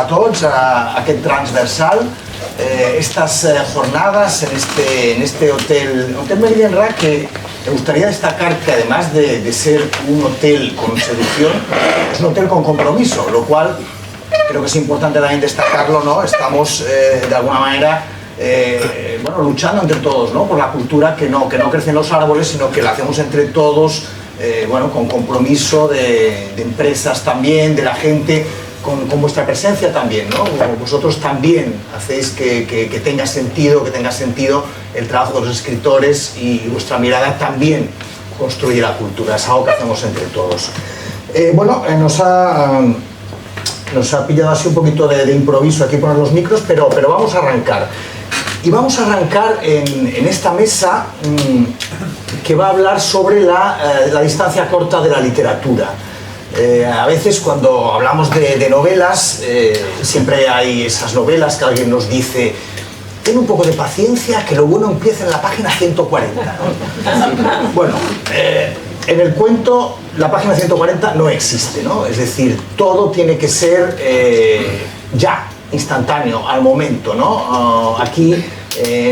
a tots a aquest transversal, estas jornadas en este Hotel Meridian que me gustaría destacar que además de ser un hotel con seducción, es un hotel con compromiso, lo cual creo que es importante también destacarlo, ¿no? Estamos de alguna manera bueno, luchando entre todos, ¿no? Por la cultura que no crecen los árboles, sino que la hacemos entre todos, bueno, con compromiso de empresas también, de la gente, con vuestra presencia también, ¿no? Vosotros también hacéis que tenga sentido el trabajo de los escritores y vuestra mirada también construye la cultura, es algo que hacemos entre todos. Bueno, nos ha pillado así un poquito de improviso aquí poner los micros, pero vamos a arrancar. Y vamos a arrancar en esta mesa que va a hablar sobre la distancia corta de la literatura. A veces cuando hablamos de novelas, siempre hay esas novelas que alguien nos dice: ten un poco de paciencia, que lo bueno empieza en la página 140, ¿no? Bueno, en el cuento la página 140 no existe, ¿no? Es decir, todo tiene que ser ya, instantáneo, al momento, ¿no? Aquí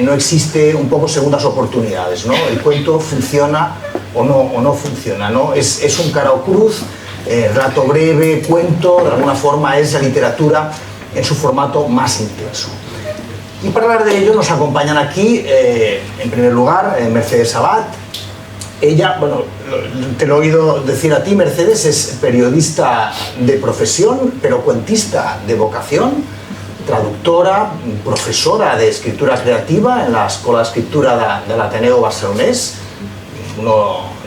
no existe un poco segundas oportunidades, ¿no? El cuento funciona o no funciona, ¿no? Es un cara o cruz. Relato breve, cuento, de alguna forma es la literatura en su formato más intenso. Y para hablar de ello nos acompañan aquí, en primer lugar, Mercedes Sabat. Ella, bueno, te lo he oído decir a ti, Mercedes, es periodista de profesión, pero cuentista de vocación, traductora, profesora de escritura creativa en la Escola de Escritura del Ateneo Barcelonés,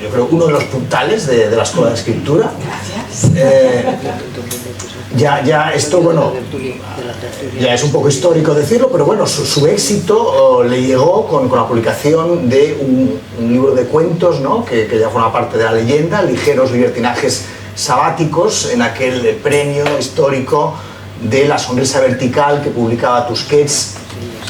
yo creo uno de los puntales de la Escuela de Escritura. Gracias. Ya esto, bueno, ya es un poco histórico decirlo, pero bueno, su éxito le llegó con la publicación de un libro de cuentos, ¿no? que ya forma parte de la leyenda, Ligeros libertinajes sabáticos, en aquel premio histórico de la sonrisa vertical que publicaba Tusquets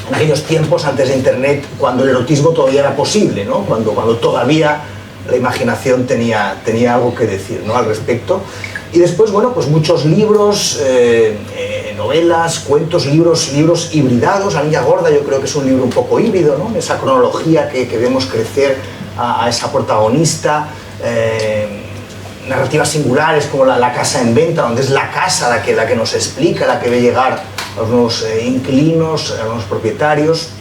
en aquellos tiempos antes de Internet, cuando el erotismo todavía era posible, ¿no? Cuando todavía la imaginación tenía algo que decir, ¿no? Al respecto. Y después, bueno, pues muchos libros, novelas, cuentos, libros hibridados. La Niña Gorda yo creo que es un libro un poco híbrido, ¿no? Esa cronología que vemos crecer a esa protagonista. Narrativas singulares como la casa en venta, donde es la casa la que nos explica, la que ve llegar a los nuevos inquilinos, a los nuevos propietarios.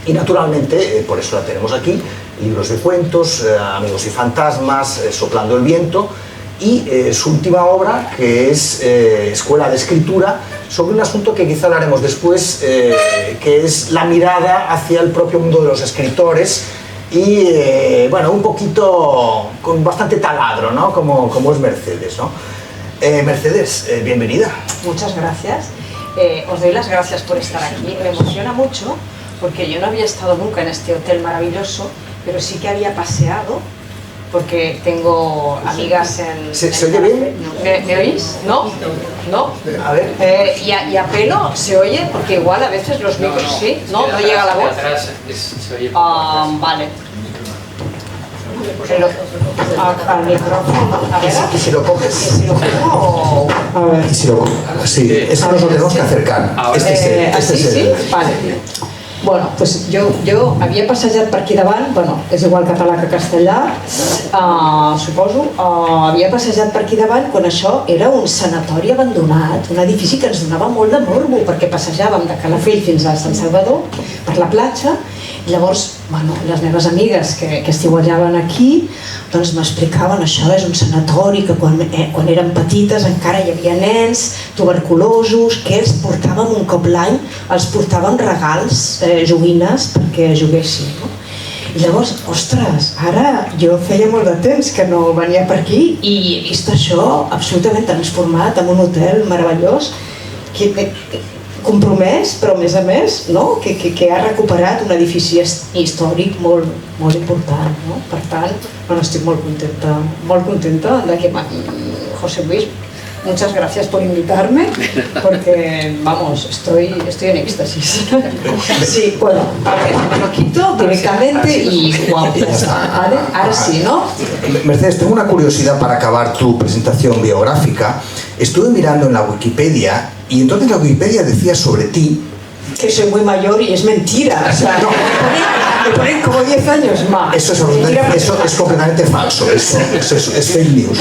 Y naturalmente, por eso la tenemos aquí, libros de cuentos, Amigos y fantasmas, Soplando el viento, y su última obra, que es Escuela de Escritura, sobre un asunto que quizá hablaremos después, que es la mirada hacia el propio mundo de los escritores, y bueno, un poquito con bastante taladro, ¿no? Como es Mercedes, ¿no? Mercedes, bienvenida. Muchas gracias. Os doy las gracias por estar aquí. Me emociona mucho porque yo no había estado nunca en este hotel maravilloso, pero sí que había paseado, porque tengo amigas en... ¿Se oye bien? ¿Me oís? ¿No? ¿No? A ver. Y a pelo se oye, porque igual a veces los micros sí, ¿no? ¿No llega la voz? Vale. Pero al micrófono, a ver. ¿Y si lo coges? Si lo cojo o... A ver. Si lo coges. Sí, es que nos lo tenemos que acercar. ¿Así sí? Vale. Bueno, pues jo havia passejat per aquí davant, bueno, és igual català que castellà, suposo, havia passejat per aquí davant quan això era un sanatori abandonat, un edifici que ens donava molt de morbo, perquè passejàvem de Calafell fins a Sant Salvador per la platja, i llavors, bueno, les meves amigues que estiuejaven aquí, doncs m'explicaven això, és un sanatori que quan eren petites encara hi havia nens tuberculosos que els portàvem un cop l'any, els portàvem regals, joguines perquè juguessin, no? I llavors, ostres, ara jo feia molt de temps que no venia per aquí i he vist això absolutament transformat en un hotel meravellós compromès, però a més, no? que ha recuperat un edifici històric molt important, no? Per tant, bueno, estic molt contenta de que José Luis, muchas gracias por invitarme, porque, vamos, estoy en éxtasis. Sí, bueno, a ver, me lo quito directamente y guau, ya está. Ahora sí, ¿no? Mercedes, tengo una curiosidad para acabar tu presentación biográfica. Estuve mirando en la Wikipedia Y entonces la Wikipedia decía sobre ti... Que soy muy mayor y es mentira. O sea, no. Me ponen como 10 años más. Eso es completamente falso. Eso es fake news.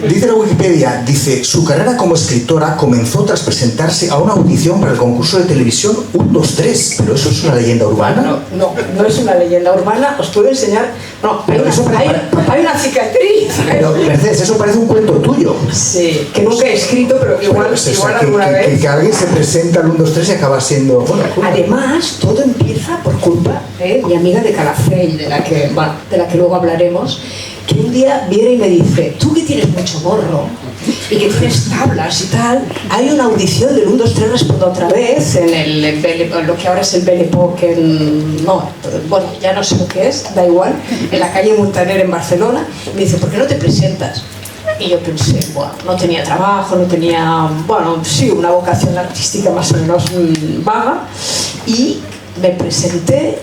Dice la Wikipedia, dice, su carrera como escritora comenzó tras presentarse a una audición para el concurso de televisión 1, 2, 3. ¿Pero eso es una leyenda urbana? No es una leyenda urbana. Os puedo enseñar... No, hay una cicatriz. Pero, Mercedes, eso parece un cuento tuyo. Sí, que nunca he escrito, pero igual alguna vez... Que alguien se presenta al 1, 2, 3 y acaba siendo... Bueno, además, todo empieza por culpa de mi amiga de Calafell, de la que luego hablaremos, que un día viene y me dice, tú que tienes mucho morro y que tienes tablas y tal, hay una audición del 1, 2, 3 respondo otra vez en lo que ahora es el Belle Époque, bueno, ya no sé lo que es, da igual, en la calle Montaner en Barcelona. Me dice, ¿por qué no te presentas? Y yo pensé, bueno, no tenía trabajo, no tenía, bueno, sí, una vocación artística más o menos vaga, y me presenté.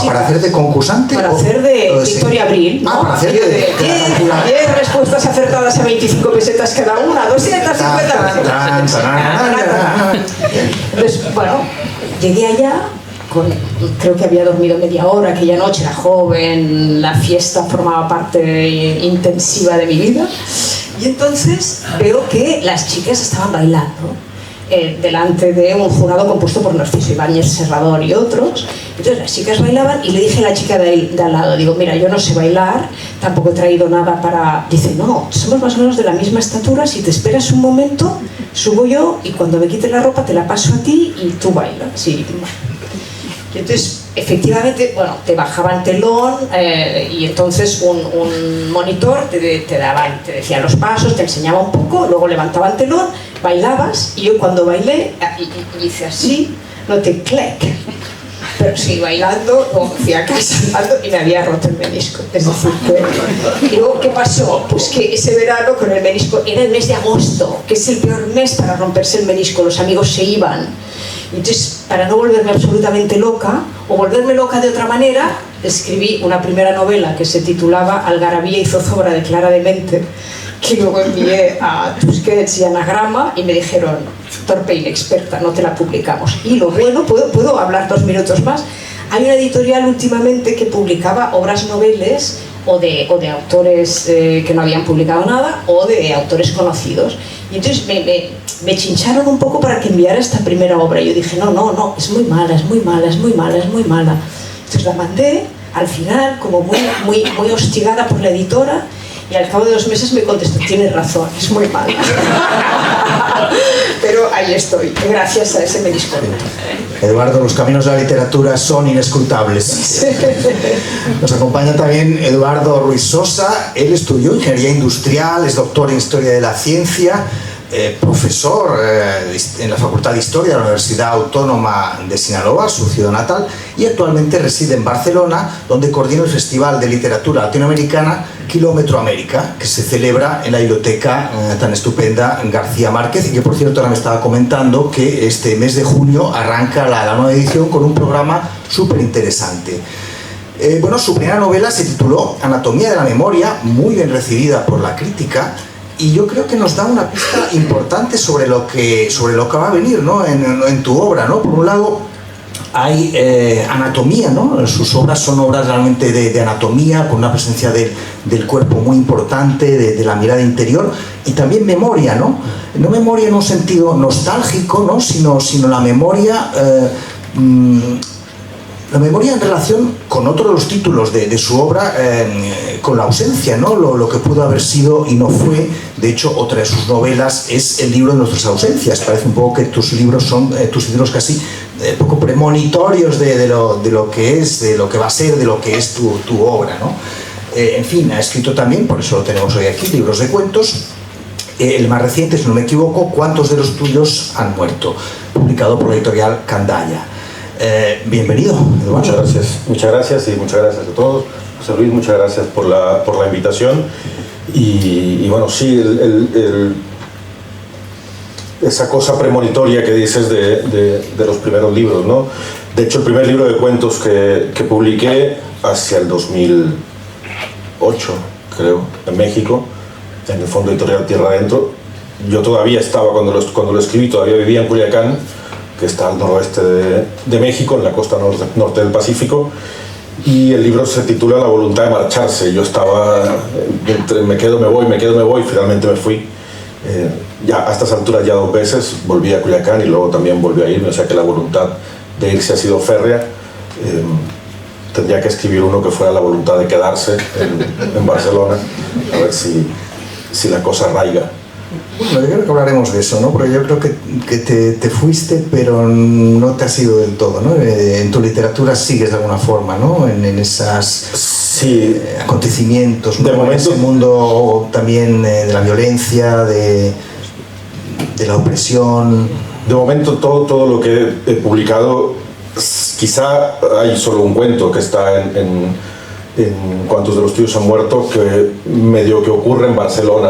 ¿Para hacer de concursante? Para hacer de Victoria Abril, ¿no? Para hacer de 10 respuestas acertadas a 25 pesetas cada una, 250 pesetas. Entonces, bueno, llegué allá, creo que había dormido media hora aquella noche, era joven, la fiesta formaba parte intensiva de mi vida, y entonces veo que las chicas estaban bailando delante de un jurado compuesto por Narciso Ibáñez Serrador y otros. Entonces las chicas bailaban y le dije a la chica de al lado, digo, mira, yo no sé bailar, tampoco he traído nada para... Dice, no, somos más o menos de la misma estatura, si te esperas un momento, subo yo y cuando me quite la ropa te la paso a ti y tú bailas. Sí. Y entonces, efectivamente, bueno, te bajaban telón y entonces un monitor te decía los pasos, te enseñaba un poco, luego levantaban telón, bailabas, y yo cuando bailé, y hice así, noté clic, pero sí, bailando, como decía casi andando, y me había roto el menisco. Es decir, y luego, ¿qué pasó? Pues que ese verano con el menisco, era el mes de agosto, que es el peor mes para romperse el menisco, los amigos se iban. Entonces, para no volverme absolutamente loca, o volverme loca de otra manera, escribí una primera novela que se titulaba Algarabía y zozobra de Clara Demente, que luego envié a Tusquets y Anagrama y me dijeron, torpe inexperta, no te la publicamos. Y lo bueno, ¿puedo hablar 2 minutos más? Hay una editorial últimamente que publicaba obras noveles o de autores que no habían publicado nada o de autores conocidos. Y entonces me chincharon un poco para que enviara esta primera obra. Y yo dije, no, es muy mala, es muy mala, es muy mala, es muy mala. Entonces la mandé, al final, como muy hostigada por la editora, y al cabo de 2 meses me contestó, tienes razón, es muy mala. Pero ahí estoy, gracias a ese menisco. Eduardo, los caminos de la literatura son inescrutables. Nos acompaña también Eduardo Ruiz Sosa. Él estudió Ingeniería Industrial, es doctor en Historia de la Ciencia, profesor en la Facultad de Historia de la Universidad Autónoma de Sinaloa, su ciudad natal, y actualmente reside en Barcelona, donde coordina el Festival de Literatura Latinoamericana Kilómetro América, que se celebra en la biblioteca tan estupenda García Márquez, y que, por cierto, ahora me estaba comentando que este mes de junio arranca la nueva edición con un programa súper interesante. Bueno, su primera novela se tituló Anatomía de la Memoria, muy bien recibida por la crítica, y yo creo que nos da una pista importante sobre lo que va a venir, ¿no? en tu obra, ¿no? Por un lado, hay anatomía, ¿no? Sus obras son obras realmente de anatomía, con una presencia del cuerpo muy importante, de la mirada interior, y también memoria, ¿no? No memoria en un sentido nostálgico, ¿no? sino la memoria... La memoria en relación con otro de los títulos de su obra, con la ausencia, ¿no? Lo que pudo haber sido y no fue. De hecho, otra de sus novelas es El libro de nuestras ausencias. Parece un poco que tus libros son, tus títulos casi poco premonitorios de lo que es, de lo que va a ser, de lo que es tu obra, ¿no? En fin, ha escrito también, por eso lo tenemos hoy aquí, libros de cuentos. El más reciente, si no me equivoco, ¿Cuántos de los tuyos han muerto?, publicado por la editorial Candaya. Bienvenido, Eduardo. Muchas gracias y muchas gracias a todos. José Luis, muchas gracias por la invitación. Y bueno, sí, esa cosa premonitoria que dices de los primeros libros, ¿no? De hecho, el primer libro de cuentos que publiqué hacia el 2008, creo, en México, en el Fondo Editorial Tierra Adentro, yo todavía estaba, cuando lo escribí, todavía vivía en Culiacán, que está al noroeste de México, en la costa norte del Pacífico, y el libro se titula La voluntad de marcharse. Yo estaba entre me quedo, me voy, finalmente me fui. Ya a estas alturas ya 2 veces, volví a Culiacán y luego también volví a irme, o sea que la voluntad de irse ha sido férrea. Tendría que escribir uno que fuera la voluntad de quedarse en Barcelona, a ver si la cosa arraiga. Bueno, yo creo que hablaremos de eso, ¿no? Porque yo creo que te fuiste, pero no te has ido del todo, ¿no? En tu literatura sigues de alguna forma, ¿no? En esas acontecimientos, ¿no? De momento, en ese mundo también de la violencia, de la opresión. De momento todo lo que he publicado, quizá hay solo un cuento que está en Cuantos de los tuyos han muerto, que medio que ocurre en Barcelona.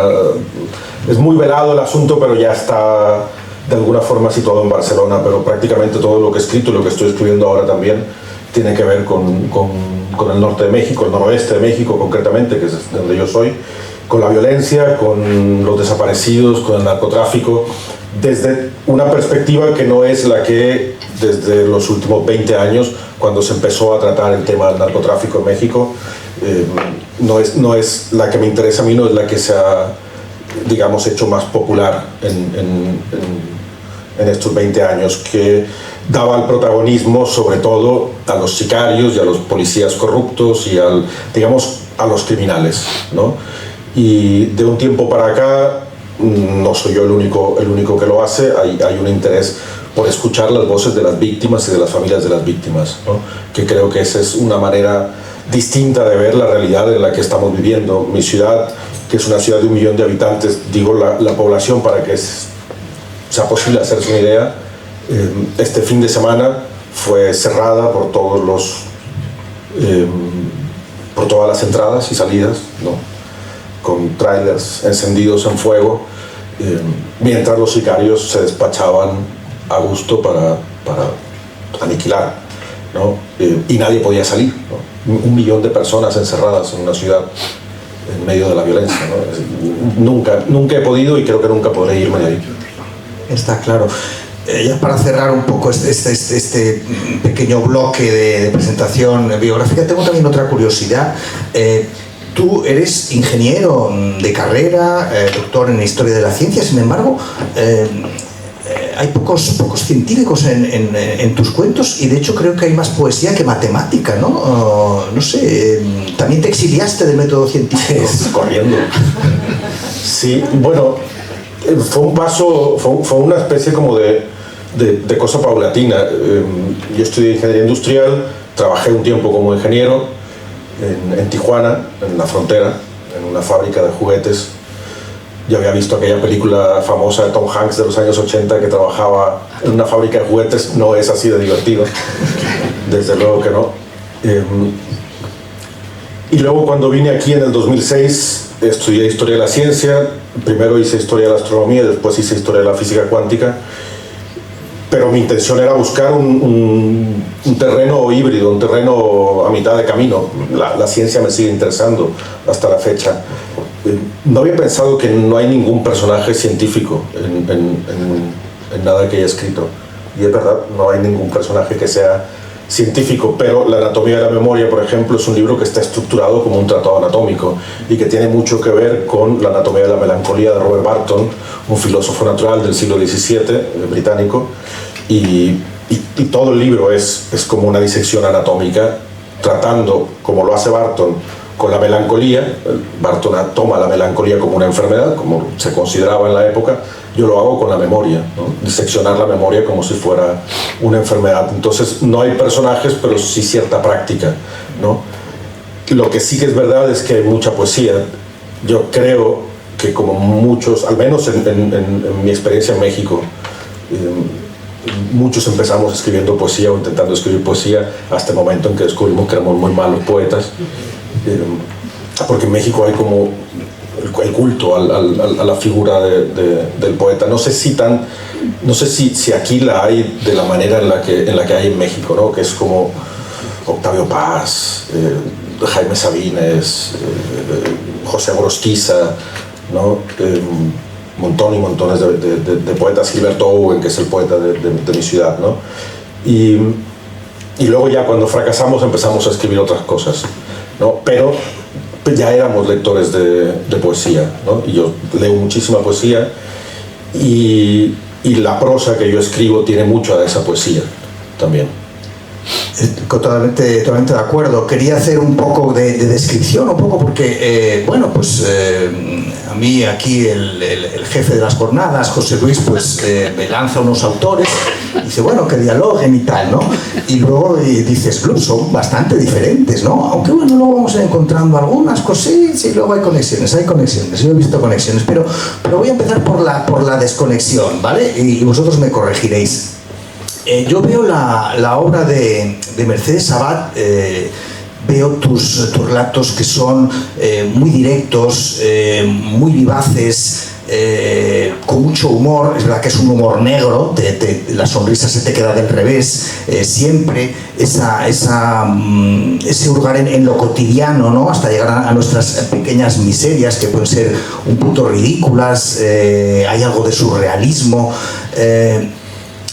Es muy velado el asunto, pero ya está de alguna forma situado en Barcelona, pero prácticamente todo lo que he escrito y lo que estoy escribiendo ahora también tiene que ver con el norte de México, el noroeste de México concretamente, que es donde yo soy, con la violencia, con los desaparecidos, con el narcotráfico, desde una perspectiva que no es la que desde los últimos 20 años, cuando se empezó a tratar el tema del narcotráfico en México, no es la que me interesa a mí, no es la que se ha, digamos, hecho más popular en estos 20 años, que daba el protagonismo sobre todo a los sicarios y a los policías corruptos y digamos, a los criminales, ¿no? Y de un tiempo para acá, no soy yo el único que lo hace, hay un interés por escuchar las voces de las víctimas y de las familias de las víctimas, ¿no? Que creo que esa es una manera distinta de ver la realidad en la que estamos viviendo. Mi ciudad, que es una ciudad de 1 millón de habitantes, digo la población para que sea posible hacerse una idea, este fin de semana fue cerrada por todas las entradas y salidas, ¿no? Con trailers encendidos en fuego, mientras los sicarios se despachaban a gusto para aniquilar, ¿no? Y nadie podía salir, ¿no? 1 millón de personas encerradas en una ciudad en medio de la violencia, ¿no? Nunca he podido y creo que nunca podré irme de ahí. Está claro. Ya para cerrar un poco este pequeño bloque de presentación biográfica, tengo también otra curiosidad. Tú eres ingeniero de carrera, doctor en Historia de la Ciencia, sin embargo, hay pocos científicos en tus cuentos, y de hecho creo que hay más poesía que matemática, ¿no? No sé, también te exiliaste del método científico. Corriendo. Sí, bueno, fue un paso, fue una especie como de cosa paulatina. Yo estudié ingeniería industrial, trabajé un tiempo como ingeniero en Tijuana, en la frontera, en una fábrica de juguetes. Yo había visto aquella película famosa de Tom Hanks de los años 80 que trabajaba en una fábrica de juguetes. No es así de divertido, desde luego que no. Y luego cuando vine aquí en el 2006 estudié Historia de la Ciencia. Primero hice Historia de la Astronomía, después hice Historia de la Física Cuántica. Pero mi intención era buscar un terreno híbrido, un terreno a mitad de camino. La ciencia me sigue interesando hasta la fecha. No había pensado que no hay ningún personaje científico en nada que haya escrito. Y es verdad, no hay ningún personaje que sea científico, pero La anatomía de la memoria, por ejemplo, es un libro que está estructurado como un tratado anatómico y que tiene mucho que ver con La anatomía de la melancolía de Robert Barton, un filósofo natural del siglo XVII, británico, y todo el libro es como una disección anatómica, tratando, como lo hace Barton, con la melancolía. Barton toma la melancolía como una enfermedad, como se consideraba en la época. Yo lo hago con la memoria, ¿no? Diseccionar la memoria como si fuera una enfermedad. Entonces no hay personajes, pero sí cierta práctica, ¿no? Lo que sí que es verdad es que hay mucha poesía. Yo creo que como muchos, al menos en mi experiencia en México, muchos empezamos escribiendo poesía o intentando escribir poesía hasta el momento en que descubrimos que éramos muy malos poetas. Porque en México hay como el culto a la figura del poeta. No sé si aquí la hay de la manera en la que hay en México, ¿no? Que es como Octavio Paz, Jaime Sabines, José Agorostiza, ¿no? montón y montones de poetas, Gilberto Owen, que es el poeta de mi ciudad, ¿no? Y luego ya cuando fracasamos empezamos a escribir otras cosas, ¿no? Pero ya éramos lectores de poesía, ¿no? Y yo leo muchísima poesía y la prosa que yo escribo tiene mucho de esa poesía también. Totalmente de acuerdo. Quería hacer un poco de descripción, un poco porque, bueno, pues a mí aquí el jefe de las jornadas, José Luis, pues me lanza unos autores y dice, bueno, que dialoguen y tal, ¿no? Y luego dices, club, son bastante diferentes, ¿no? Aunque bueno, luego vamos a ir encontrando algunas cositas y luego hay conexiones, yo he visto conexiones, pero voy a empezar por la desconexión, ¿vale? Y vosotros me corregiréis. Yo veo la obra de Mercedes Sabat, veo tus relatos que son muy directos, muy vivaces, con mucho humor. Es verdad que es un humor negro, la sonrisa se te queda del revés, siempre ese hurgar en lo cotidiano, ¿no? Hasta llegar a nuestras pequeñas miserias que pueden ser un punto ridículas, hay algo de surrealismo.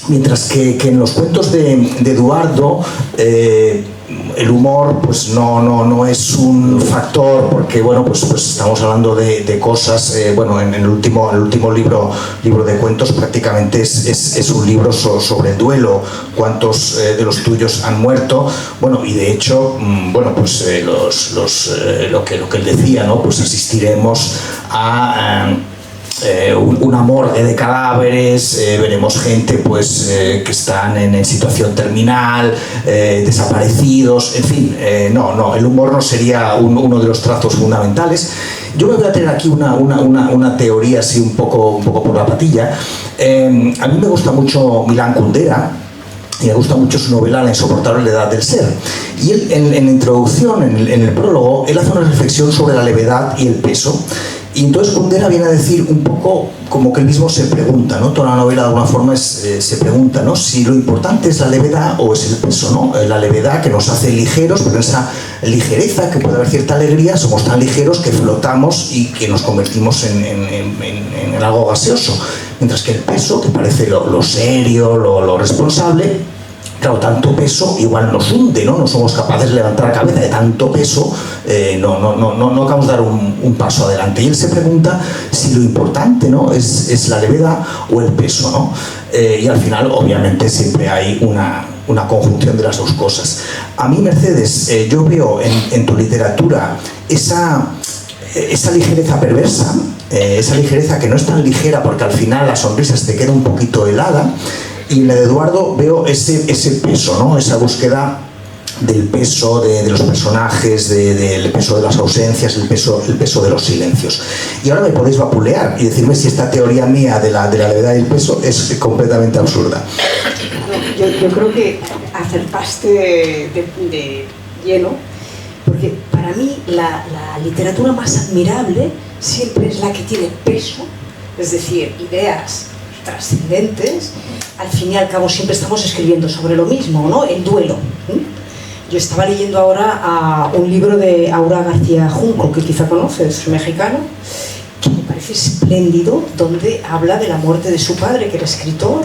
Mientras que en los cuentos de Eduardo el humor pues no es un factor, porque bueno, pues estamos hablando de cosas, bueno, en el último libro de cuentos prácticamente es un libro sobre el duelo. ¿Cuántos de los tuyos han muerto? Bueno, y de hecho, bueno, pues lo que él decía, ¿no? Pues asistiremos a una morgue de cadáveres, veremos gente pues que están en situación terminal, desaparecidos, en fin, no, el humor no sería uno de los trazos fundamentales. Yo me voy a tener aquí una teoría así un poco por la patilla. A mí me gusta mucho Milan Kundera y me gusta mucho su novela La insoportable edad del ser, y él en la introducción, en el prólogo, él hace una reflexión sobre la levedad y el peso. Y entonces Kundera viene a decir un poco como que él mismo se pregunta, ¿no? Toda la novela de alguna forma se pregunta, ¿no? Si lo importante es la levedad o es el peso, ¿no? La levedad que nos hace ligeros, pero esa ligereza que puede haber cierta alegría, somos tan ligeros que flotamos y que nos convertimos en algo gaseoso. Mientras que el peso, que parece lo serio, lo responsable, claro, tanto peso igual nos hunde, ¿no? No somos capaces de levantar la cabeza de tanto peso, no acabamos de dar un paso adelante. Y él se pregunta si lo importante, ¿no? es la levedad o el peso, ¿no? Y al final, obviamente, siempre hay una conjunción de las dos cosas. A mí, Mercedes, yo veo en tu literatura esa ligereza perversa, esa ligereza que no es tan ligera porque al final la sonrisa se te queda un poquito helada. Y en la de Eduardo veo ese peso, ¿no? Esa búsqueda del peso de los personajes, del peso de las ausencias, el peso de los silencios. Y ahora me podéis vapulear y decirme si esta teoría mía de la levedad y el peso es completamente absurda. Yo creo que acertaste de lleno, porque para mí la literatura más admirable siempre es la que tiene peso, es decir, ideas trascendentes. Al fin y al cabo siempre estamos escribiendo sobre lo mismo, ¿no? El duelo. Yo estaba leyendo ahora un libro de Aura García Junco, que quizá conoces, mexicano, que me parece espléndido, donde habla de la muerte de su padre, que era escritor,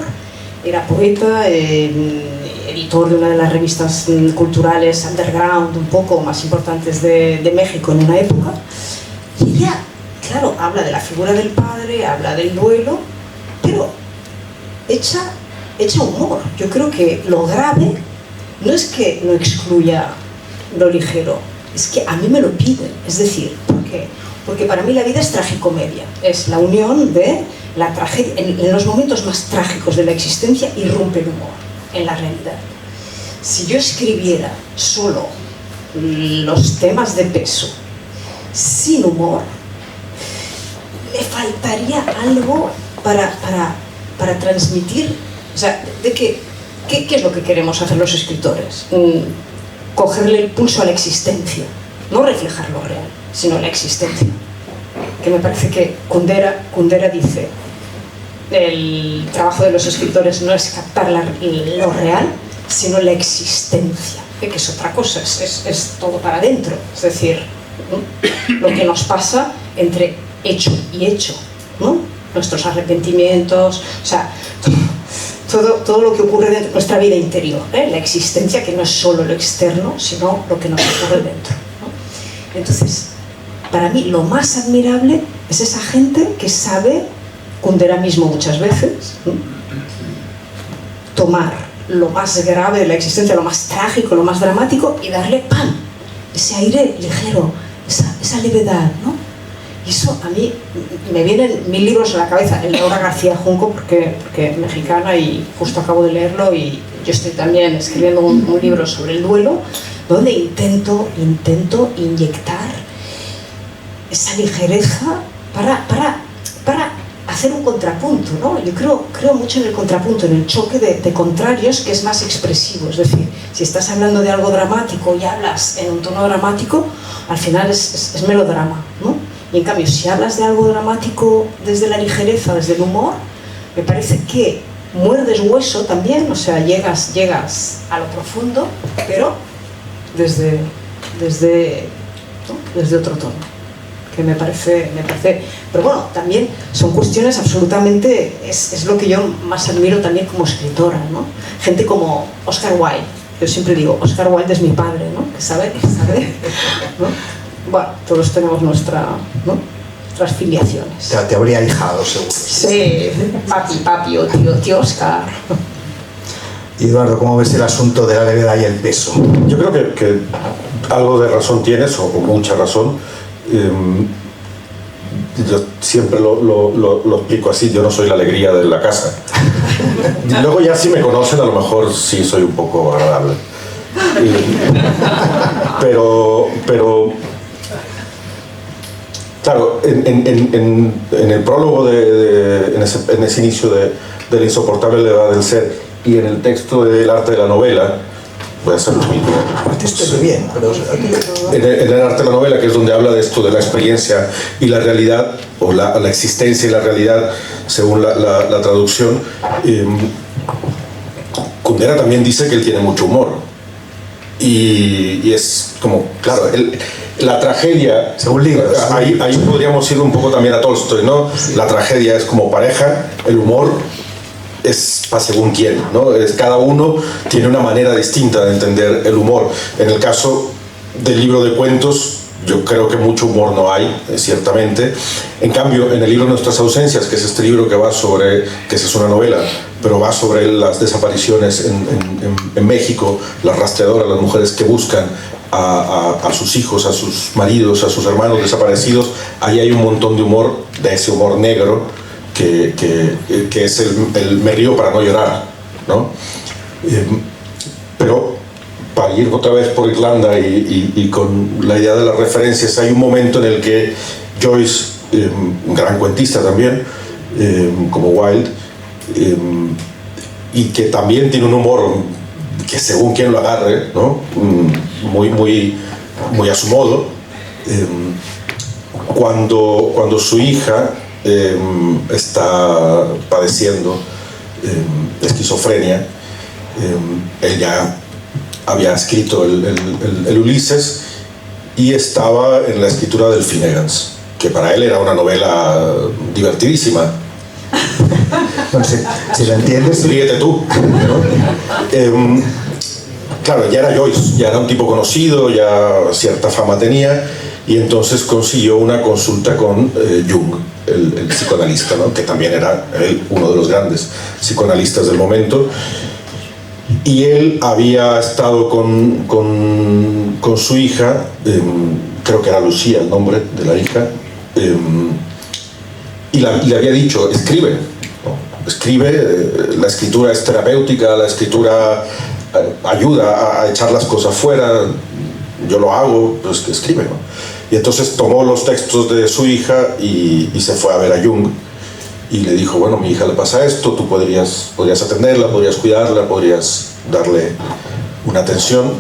era poeta, editor de una de las revistas culturales underground un poco más importantes de México en una época. Y ella, claro, habla de la figura del padre, habla del duelo, pero echa humor. Yo creo que lo grave no es que no excluya lo ligero, es que a mí me lo piden. Es decir, ¿por qué? Porque para mí la vida es tragicomedia, es la unión de la tragedia. En los momentos más trágicos de la existencia irrumpe el humor en la realidad. Si yo escribiera solo los temas de peso sin humor, me faltaría algo para transmitir, o sea, ¿qué es lo que queremos hacer los escritores? Cogerle el pulso a la existencia, no reflejar lo real, sino la existencia. Que me parece que Kundera dice, el trabajo de los escritores no es captar lo real, sino la existencia, que es otra cosa, es todo para adentro, es decir, lo que nos pasa entre hecho y hecho, ¿no? nuestros arrepentimientos, o sea, todo lo que ocurre dentro de nuestra vida interior, la existencia, que no es solo lo externo, sino lo que nos ocurre dentro, ¿no? Entonces, para mí lo más admirable es esa gente que sabe, Kundera mismo muchas veces, ¿no?, tomar lo más grave de la existencia, lo más trágico, lo más dramático, y darle ¡pam!, ese aire ligero, esa levedad, ¿no? Y eso a mí me vienen 1000 libros a la cabeza. El Laura García Junco, porque es mexicana y justo acabo de leerlo, y yo estoy también escribiendo un libro sobre el duelo, donde intento inyectar esa ligereza para hacer un contrapunto, ¿no? Yo creo mucho en el contrapunto, en el choque de contrarios, que es más expresivo. Es decir, si estás hablando de algo dramático y hablas en un tono dramático, al final es melodrama, ¿no? Y en cambio, si hablas de algo dramático desde la ligereza, desde el humor, me parece que muerdes hueso también, o sea, llegas a lo profundo, pero desde otro tono, que me parece, pero bueno, también son cuestiones absolutamente, es lo que yo más admiro también como escritora, ¿no? Gente como Oscar Wilde. Yo siempre digo, Oscar Wilde es mi padre, ¿no? Que sabe, ¿no? Bueno, todos tenemos nuestras filiaciones. Te habría hijado, seguro. Sí, papi o tío Oscar. Y Eduardo, ¿cómo ves el asunto de la levedad y el peso? Yo creo que algo de razón tienes, o mucha razón. Yo siempre lo explico así: yo no soy la alegría de la casa. Y luego ya si me conocen, a lo mejor sí soy un poco agradable. Pero claro, en el prólogo, en ese inicio de la insoportable levedad del ser, y en el texto del arte de la novela, voy a hacer lo mismo. Bien, pero en el arte de la novela, que es donde habla de esto, de la experiencia y la realidad, o la existencia y la realidad, según la traducción, Kundera también dice que él tiene mucho humor. Y es como, claro, la tragedia, según libros, ahí podríamos ir un poco también a Tolstoy, ¿no? Sí. La tragedia es como pareja, el humor es para según quién, ¿no? Cada uno tiene una manera distinta de entender el humor. En el caso del libro de cuentos, yo creo que mucho humor no hay, ciertamente. En cambio, en el libro Nuestras ausencias, que es este libro que va sobre, que es una novela, pero va sobre las desapariciones en México, las rastreadoras, las mujeres que buscan a sus hijos, a sus maridos, a sus hermanos desaparecidos. Ahí hay un montón de humor, de ese humor negro, que es el me río para no llorar, ¿no? Pero para ir otra vez por Irlanda y con la idea de las referencias, hay un momento en el que Joyce, un gran cuentista también, como Wilde, y que también tiene un humor que según quien lo agarre, ¿no? muy a su modo, cuando su hija está padeciendo esquizofrenia, ella había escrito el Ulises y estaba en la escritura del Finnegans, que para él era una novela divertidísima. Bueno, si lo entiendes, ríete tú, ¿no? Claro, ya era Joyce, ya era un tipo conocido, ya cierta fama tenía, y entonces consiguió una consulta con Jung, el psicoanalista, ¿no? Que también era él uno de los grandes psicoanalistas del momento. Y él había estado con su hija, creo que era Lucía el nombre de la hija, y le había dicho, escribe, ¿no? Escribe, la escritura es terapéutica, la escritura ayuda a echar las cosas fuera, yo lo hago, pues que escribe, ¿no? Y entonces tomó los textos de su hija y se fue a ver a Jung y le dijo, bueno, mi hija le pasa esto, tú podrías atenderla, podrías cuidarla, podrías darle una atención.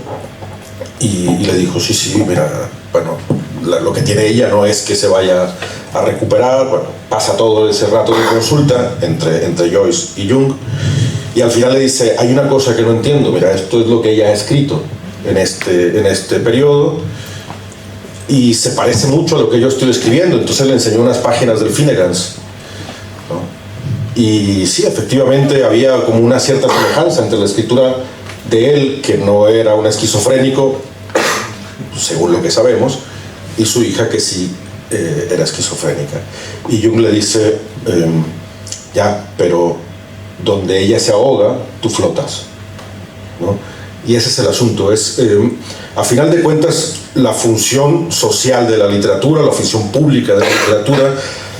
Y le dijo, sí, mira, bueno, lo que tiene ella no es que se vaya a recuperar. Bueno, pasa todo ese rato de consulta entre Joyce y Jung, y al final le dice, hay una cosa que no entiendo, mira, esto es lo que ella ha escrito en este periodo y se parece mucho a lo que yo estoy escribiendo. Entonces le enseñó unas páginas del Finnegans, Y sí, efectivamente había como una cierta semejanza entre la escritura de él, que no era un esquizofrénico, según lo que sabemos, y su hija, que sí era esquizofrénica. Y Jung le dice, ya, pero donde ella se ahoga, tú flotas, ¿no? Y ese es el asunto. A final de cuentas, la función social de la literatura, la función pública de la literatura,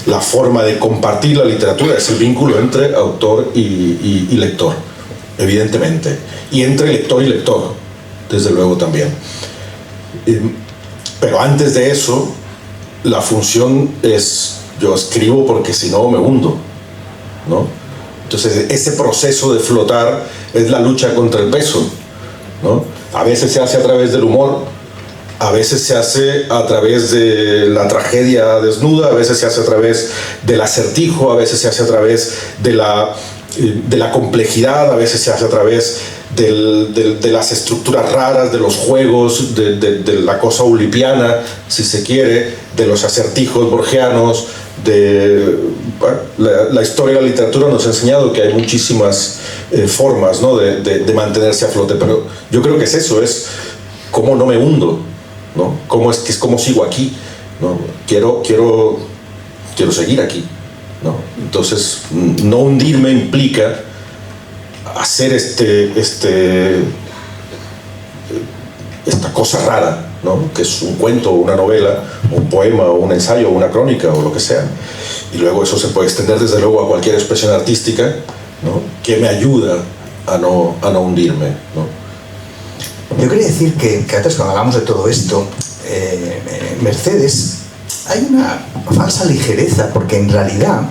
la forma de compartir la literatura es el vínculo entre autor y lector, evidentemente, y entre lector y lector, desde luego también. Pero antes de eso, la función es: yo escribo porque si no me hundo, ¿no? Entonces ese proceso de flotar es la lucha contra el peso, ¿no? A veces se hace a través del humor, a veces se hace a través de la tragedia desnuda, a veces se hace a través del acertijo, a veces se hace a través de la complejidad, a veces se hace a través de las estructuras raras, de los juegos, de la cosa ulipiana, si se quiere, de los acertijos borgianos. La historia de la literatura nos ha enseñado que hay muchísimas formas, ¿no?, de mantenerse a flote, pero yo creo que es eso, es cómo no me hundo, ¿no? Cómo sigo aquí, ¿no? Quiero seguir aquí, ¿no? Entonces, no hundirme implica hacer esta cosa rara, ¿no?, que es un cuento, una novela, un poema, o un ensayo, o una crónica, o lo que sea. Y luego eso se puede extender desde luego a cualquier expresión artística, ¿no?, que me ayuda a no hundirme, ¿no? Yo quería decir que antes, cuando hablamos de todo esto, Mercedes, hay una falsa ligereza, porque en realidad,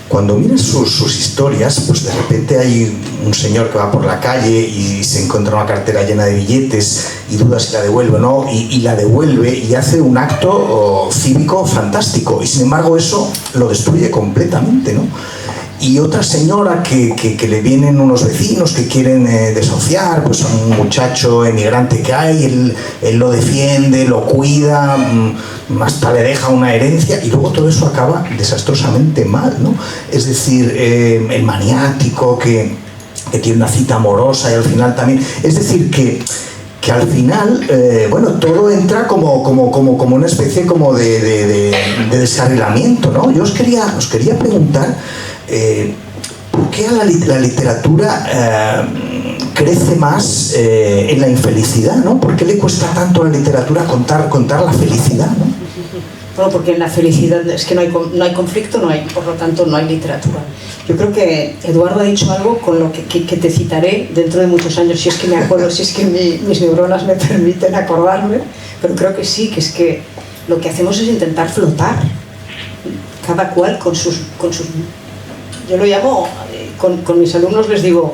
cuando miras sus historias, pues de repente hay un señor que va por la calle y se encuentra una cartera llena de billetes y duda si la devuelve o no, y la devuelve y hace un acto cívico fantástico, y sin embargo eso lo destruye completamente, ¿no? Y otra señora que le vienen unos vecinos que quieren desahuciar, pues a un muchacho emigrante que hay, él lo defiende, lo cuida, hasta le deja una herencia, y luego todo eso acaba desastrosamente mal, ¿no? Es decir, el maniático que tiene una cita amorosa y al final también... Es decir, que al final, bueno, todo entra como una especie como de descarrilamiento, ¿no? Yo os quería preguntar... ¿por qué la literatura crece más en la infelicidad, ¿no? ¿Por qué le cuesta tanto a la literatura contar la felicidad, ¿no? Bueno, porque en la felicidad es que no hay conflicto, por lo tanto no hay literatura. Yo creo que Eduardo ha dicho algo con lo que te citaré dentro de muchos años, si es que me acuerdo, si es que mis neuronas me permiten acordarme, pero creo que sí, que es que lo que hacemos es intentar flotar, cada cual con sus yo lo llamo, con mis alumnos les digo,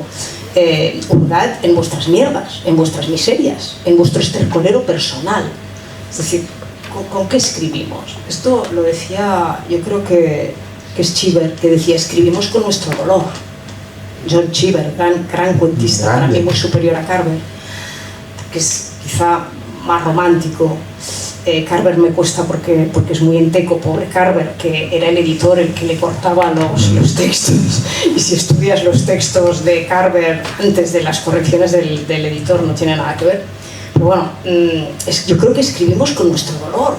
hurgad en vuestras mierdas, en vuestras miserias, en vuestro estercolero personal. Es decir, ¿con qué escribimos? Esto lo decía, yo creo que es Cheever, que decía, escribimos con nuestro dolor. John Cheever, gran cuentista, para mí muy superior a Carver, que es quizá más romántico. Carver me cuesta porque es muy enteco, pobre Carver, que era el editor el que le cortaba los textos, y si estudias los textos de Carver antes de las correcciones del editor no tiene nada que ver. Pero bueno, yo creo que escribimos con nuestro dolor,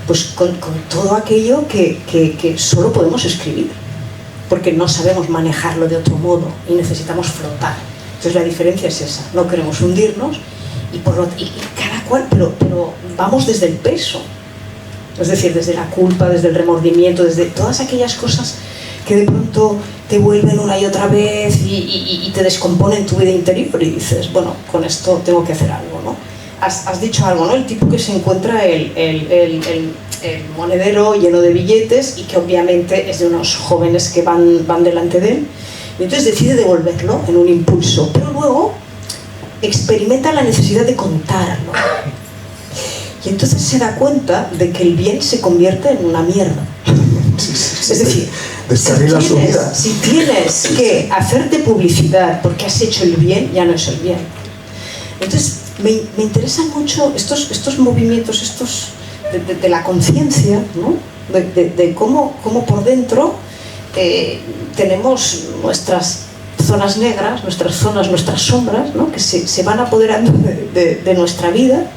pues con todo aquello que solo podemos escribir, porque no sabemos manejarlo de otro modo y necesitamos flotar. Entonces la diferencia es esa, no queremos hundirnos, y cada cual, pero vamos desde el peso, es decir, desde la culpa, desde el remordimiento, desde todas aquellas cosas que de pronto te vuelven una y otra vez y te descomponen tu vida interior, y dices, bueno, con esto tengo que hacer algo, ¿no? Has dicho algo, ¿no? El tipo que se encuentra el monedero lleno de billetes y que obviamente es de unos jóvenes que van delante de él, y entonces decide devolverlo en un impulso, pero luego experimenta la necesidad de contarlo, y entonces se da cuenta de que el bien se convierte en una mierda. Es decir, si tienes que hacerte publicidad porque has hecho el bien, ya no es el bien. Entonces me interesan mucho estos movimientos de la conciencia, ¿no? de cómo por dentro tenemos nuestras zonas negras, nuestras zonas, nuestras sombras, ¿no? Que se van apoderando de nuestra vida.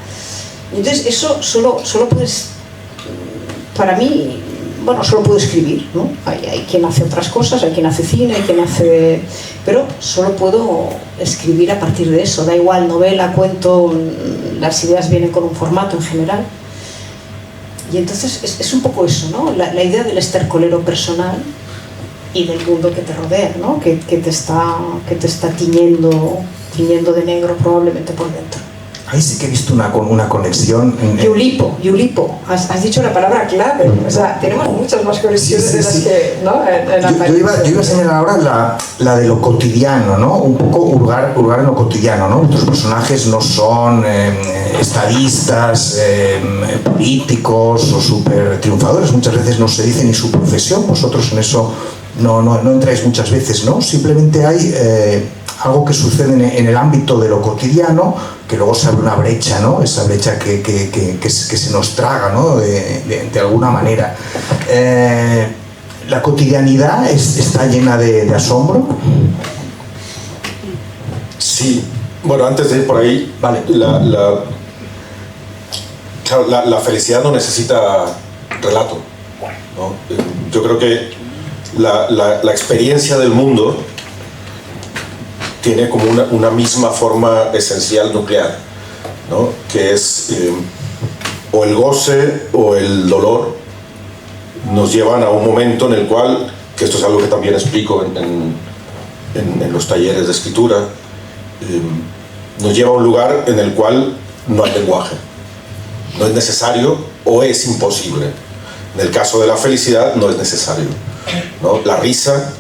Entonces eso solo puedes, para mí, bueno, solo puedo escribir, ¿no? Hay quien hace otras cosas, hay quien hace cine, hay quien hace... pero solo puedo escribir a partir de eso, da igual, novela, cuento, las ideas vienen con un formato en general. Y entonces es un poco eso, ¿no? La idea del estercolero personal y del mundo que te rodea, ¿no? Que te está tiñendo de negro probablemente por dentro. Ahí sí que he visto una conexión. Yulipo. Has dicho la palabra clave. O sea, tenemos muchas más conexiones de las que, ¿no? Yo iba a señalar ahora la de lo cotidiano, ¿no? Un poco hurgar en lo cotidiano, ¿no? Nuestros personajes no son estadistas, políticos o súper triunfadores. Muchas veces no se dice ni su profesión. Vosotros en eso no entráis muchas veces, ¿no? Simplemente hay algo que sucede en el ámbito de lo cotidiano, que luego se abre una brecha, ¿no? Esa brecha que se nos traga, ¿no? De alguna manera. ¿La cotidianidad está llena de asombro? Sí. Bueno, antes de ir por ahí, vale. La felicidad no necesita relato, ¿no? Yo creo que la experiencia del mundo tiene como una misma forma esencial nuclear, ¿no? Que es o el goce o el dolor nos llevan a un momento en el cual, que esto es algo que también explico en los talleres de escritura, nos lleva a un lugar en el cual no hay lenguaje, no es necesario o es imposible. En el caso de la felicidad no es necesario, ¿no? La risa,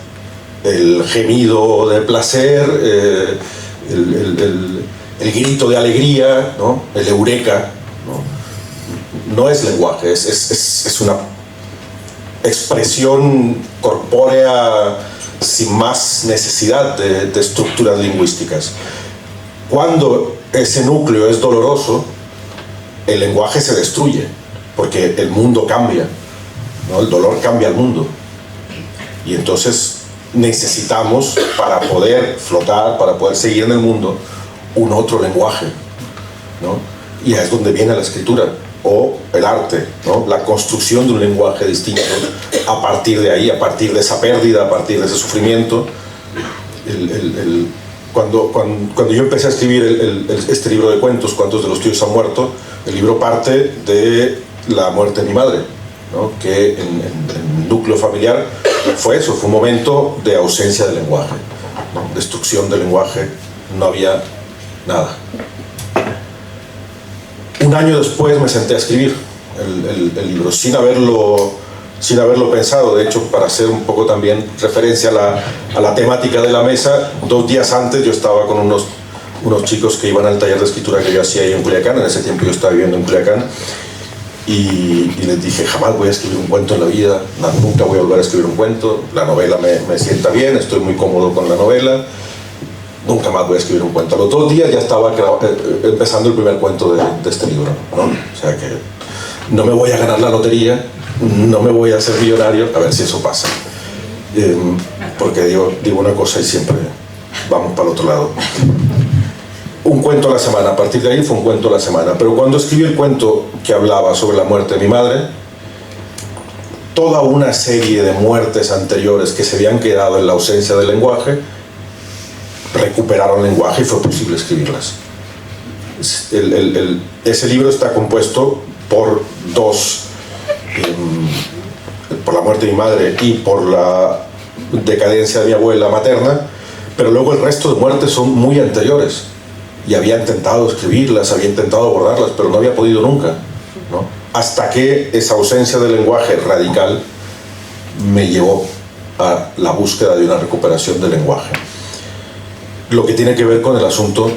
el gemido de placer, el grito de alegría, ¿no? El eureka, no es lenguaje, es una expresión corpórea sin más necesidad de estructuras lingüísticas. Cuando ese núcleo es doloroso, el lenguaje se destruye, porque el mundo cambia, ¿no? El dolor cambia el mundo. Y entonces necesitamos, para poder flotar, para poder seguir en el mundo, un otro lenguaje, ¿no? Y es donde viene la escritura o el arte, ¿no? La construcción de un lenguaje distinto a partir de ahí, a partir de esa pérdida, a partir de ese sufrimiento. Cuando yo empecé a escribir este libro de cuentos, Cuántos de los tíos han muerto, el libro parte de la muerte de mi madre, ¿no? Que en el núcleo familiar fue eso, fue un momento de ausencia del lenguaje, ¿no? Destrucción del lenguaje, no había nada. Un año después me senté a escribir el libro sin haberlo pensado. De hecho, para hacer un poco también referencia a la temática de la mesa, 2 días antes yo estaba con unos chicos que iban al taller de escritura que yo hacía ahí en Culiacán. En ese tiempo yo estaba viviendo en Culiacán. Y les dije, jamás voy a escribir un cuento en la vida, nunca voy a volver a escribir un cuento, la novela me sienta bien, estoy muy cómodo con la novela, nunca más voy a escribir un cuento. A los 2 días ya estaba empezando el primer cuento de este libro, ¿no? O sea que no me voy a ganar la lotería, no me voy a hacer millonario, a ver si eso pasa. Porque digo una cosa y siempre vamos para el otro lado. Un cuento a la semana, a partir de ahí fue un cuento a la semana. Pero cuando escribí el cuento que hablaba sobre la muerte de mi madre, toda una serie de muertes anteriores que se habían quedado en la ausencia del lenguaje, recuperaron lenguaje y fue posible escribirlas. Ese libro está compuesto por por la muerte de mi madre y por la decadencia de mi abuela materna, pero luego el resto de muertes son muy anteriores. Y había intentado escribirlas, había intentado abordarlas, pero no había podido nunca, ¿no? Hasta que esa ausencia de lenguaje radical me llevó a la búsqueda de una recuperación del lenguaje. Lo que tiene que ver con el asunto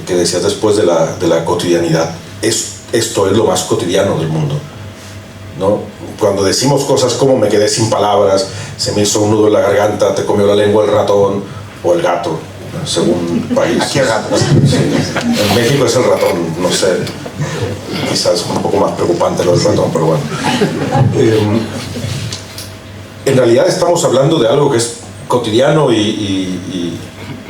que decías después de la cotidianidad. Esto es lo más cotidiano del mundo, ¿no? Cuando decimos cosas como me quedé sin palabras, se me hizo un nudo en la garganta, te comió la lengua el ratón o el gato, según país. Aquí el gato. Sí. En México es el ratón, no sé. quizás es un poco más preocupante lo del ratón, pero bueno. En realidad estamos hablando de algo que es cotidiano y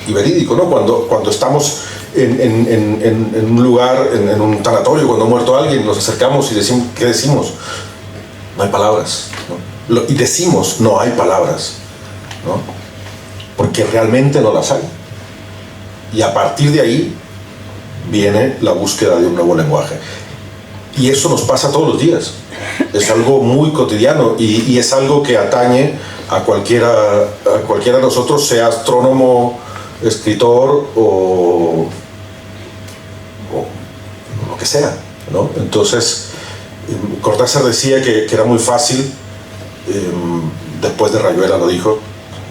verídico, ¿no? Cuando estamos en un lugar, en un tanatorio, cuando ha muerto alguien, nos acercamos y decimos, ¿qué decimos? No hay palabras, ¿no? Y decimos, no hay palabras, ¿no? Porque realmente no las hay. Y a partir de ahí viene la búsqueda de un nuevo lenguaje. Y eso nos pasa todos los días. Es algo muy cotidiano y es algo que atañe a cualquiera de nosotros, sea astrónomo, escritor o lo que sea, ¿no? Entonces, Cortázar decía que era muy fácil, después de Rayuela lo dijo,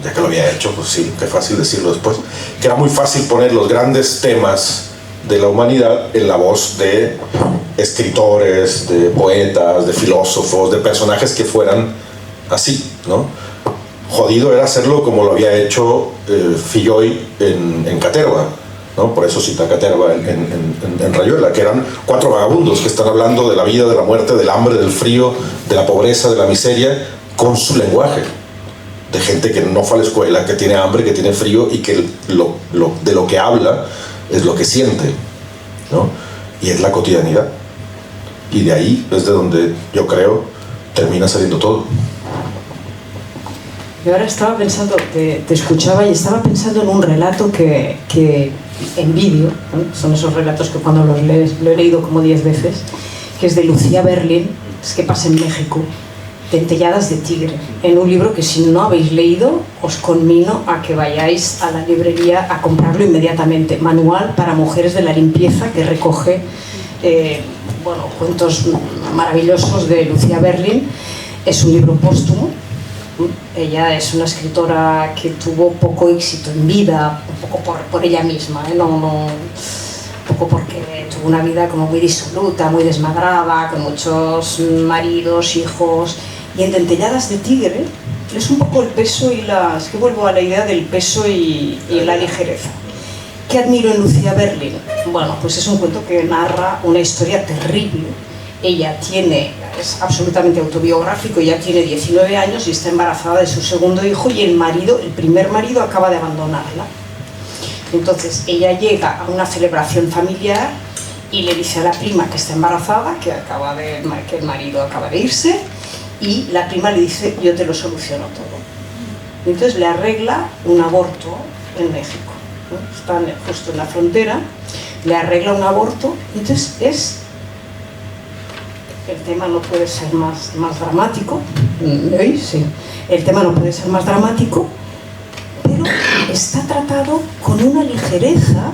ya que lo había hecho, pues sí, qué fácil decirlo después, que era muy fácil poner los grandes temas de la humanidad en la voz de escritores, de poetas, de filósofos, de personajes que fueran así, ¿no? Jodido era hacerlo como lo había hecho Filloy en Caterva, ¿no? Por eso cita Caterva en Rayuela, que eran 4 vagabundos que están hablando de la vida, de la muerte, del hambre, del frío, de la pobreza, de la miseria, con su lenguaje. De gente que no fue a la escuela, que tiene hambre, que tiene frío y que de lo que habla es lo que siente, ¿no? Y es la cotidianidad. Y de ahí es de donde yo creo termina saliendo todo. Yo ahora estaba pensando, te escuchaba y estaba pensando en un relato que envidio, ¿no? Son esos relatos que cuando los lees, lo he leído como 10 veces, que es de Lucía Berlin, es que pasa en México, Dentelladas de tigre, en un libro que si no habéis leído os conmino a que vayáis a la librería a comprarlo inmediatamente. Manual para mujeres de la limpieza, que recoge cuentos maravillosos de Lucía Berlin. Es un libro póstumo. Ella es una escritora que tuvo poco éxito en vida, un poco por ella misma, un poco porque tuvo una vida como muy disoluta, muy desmadrada, con muchos maridos, hijos. Y en Dentelladas de tigre es un poco el peso y es que vuelvo a la idea del peso y la ligereza. ¿Qué admiro en Lucía Berlin? Bueno, pues es un cuento que narra una historia terrible. Ella es absolutamente autobiográfico, ya tiene 19 años y está embarazada de su segundo hijo y el primer marido acaba de abandonarla. Entonces ella llega a una celebración familiar y le dice a la prima que está embarazada, que el marido acaba de irse, y la prima le dice, yo te lo soluciono todo. Y entonces le arregla un aborto en México, ¿no? Están justo en la frontera, le arregla un aborto, entonces el tema no puede ser más dramático, sí. El tema no puede ser más dramático, pero está tratado con una ligereza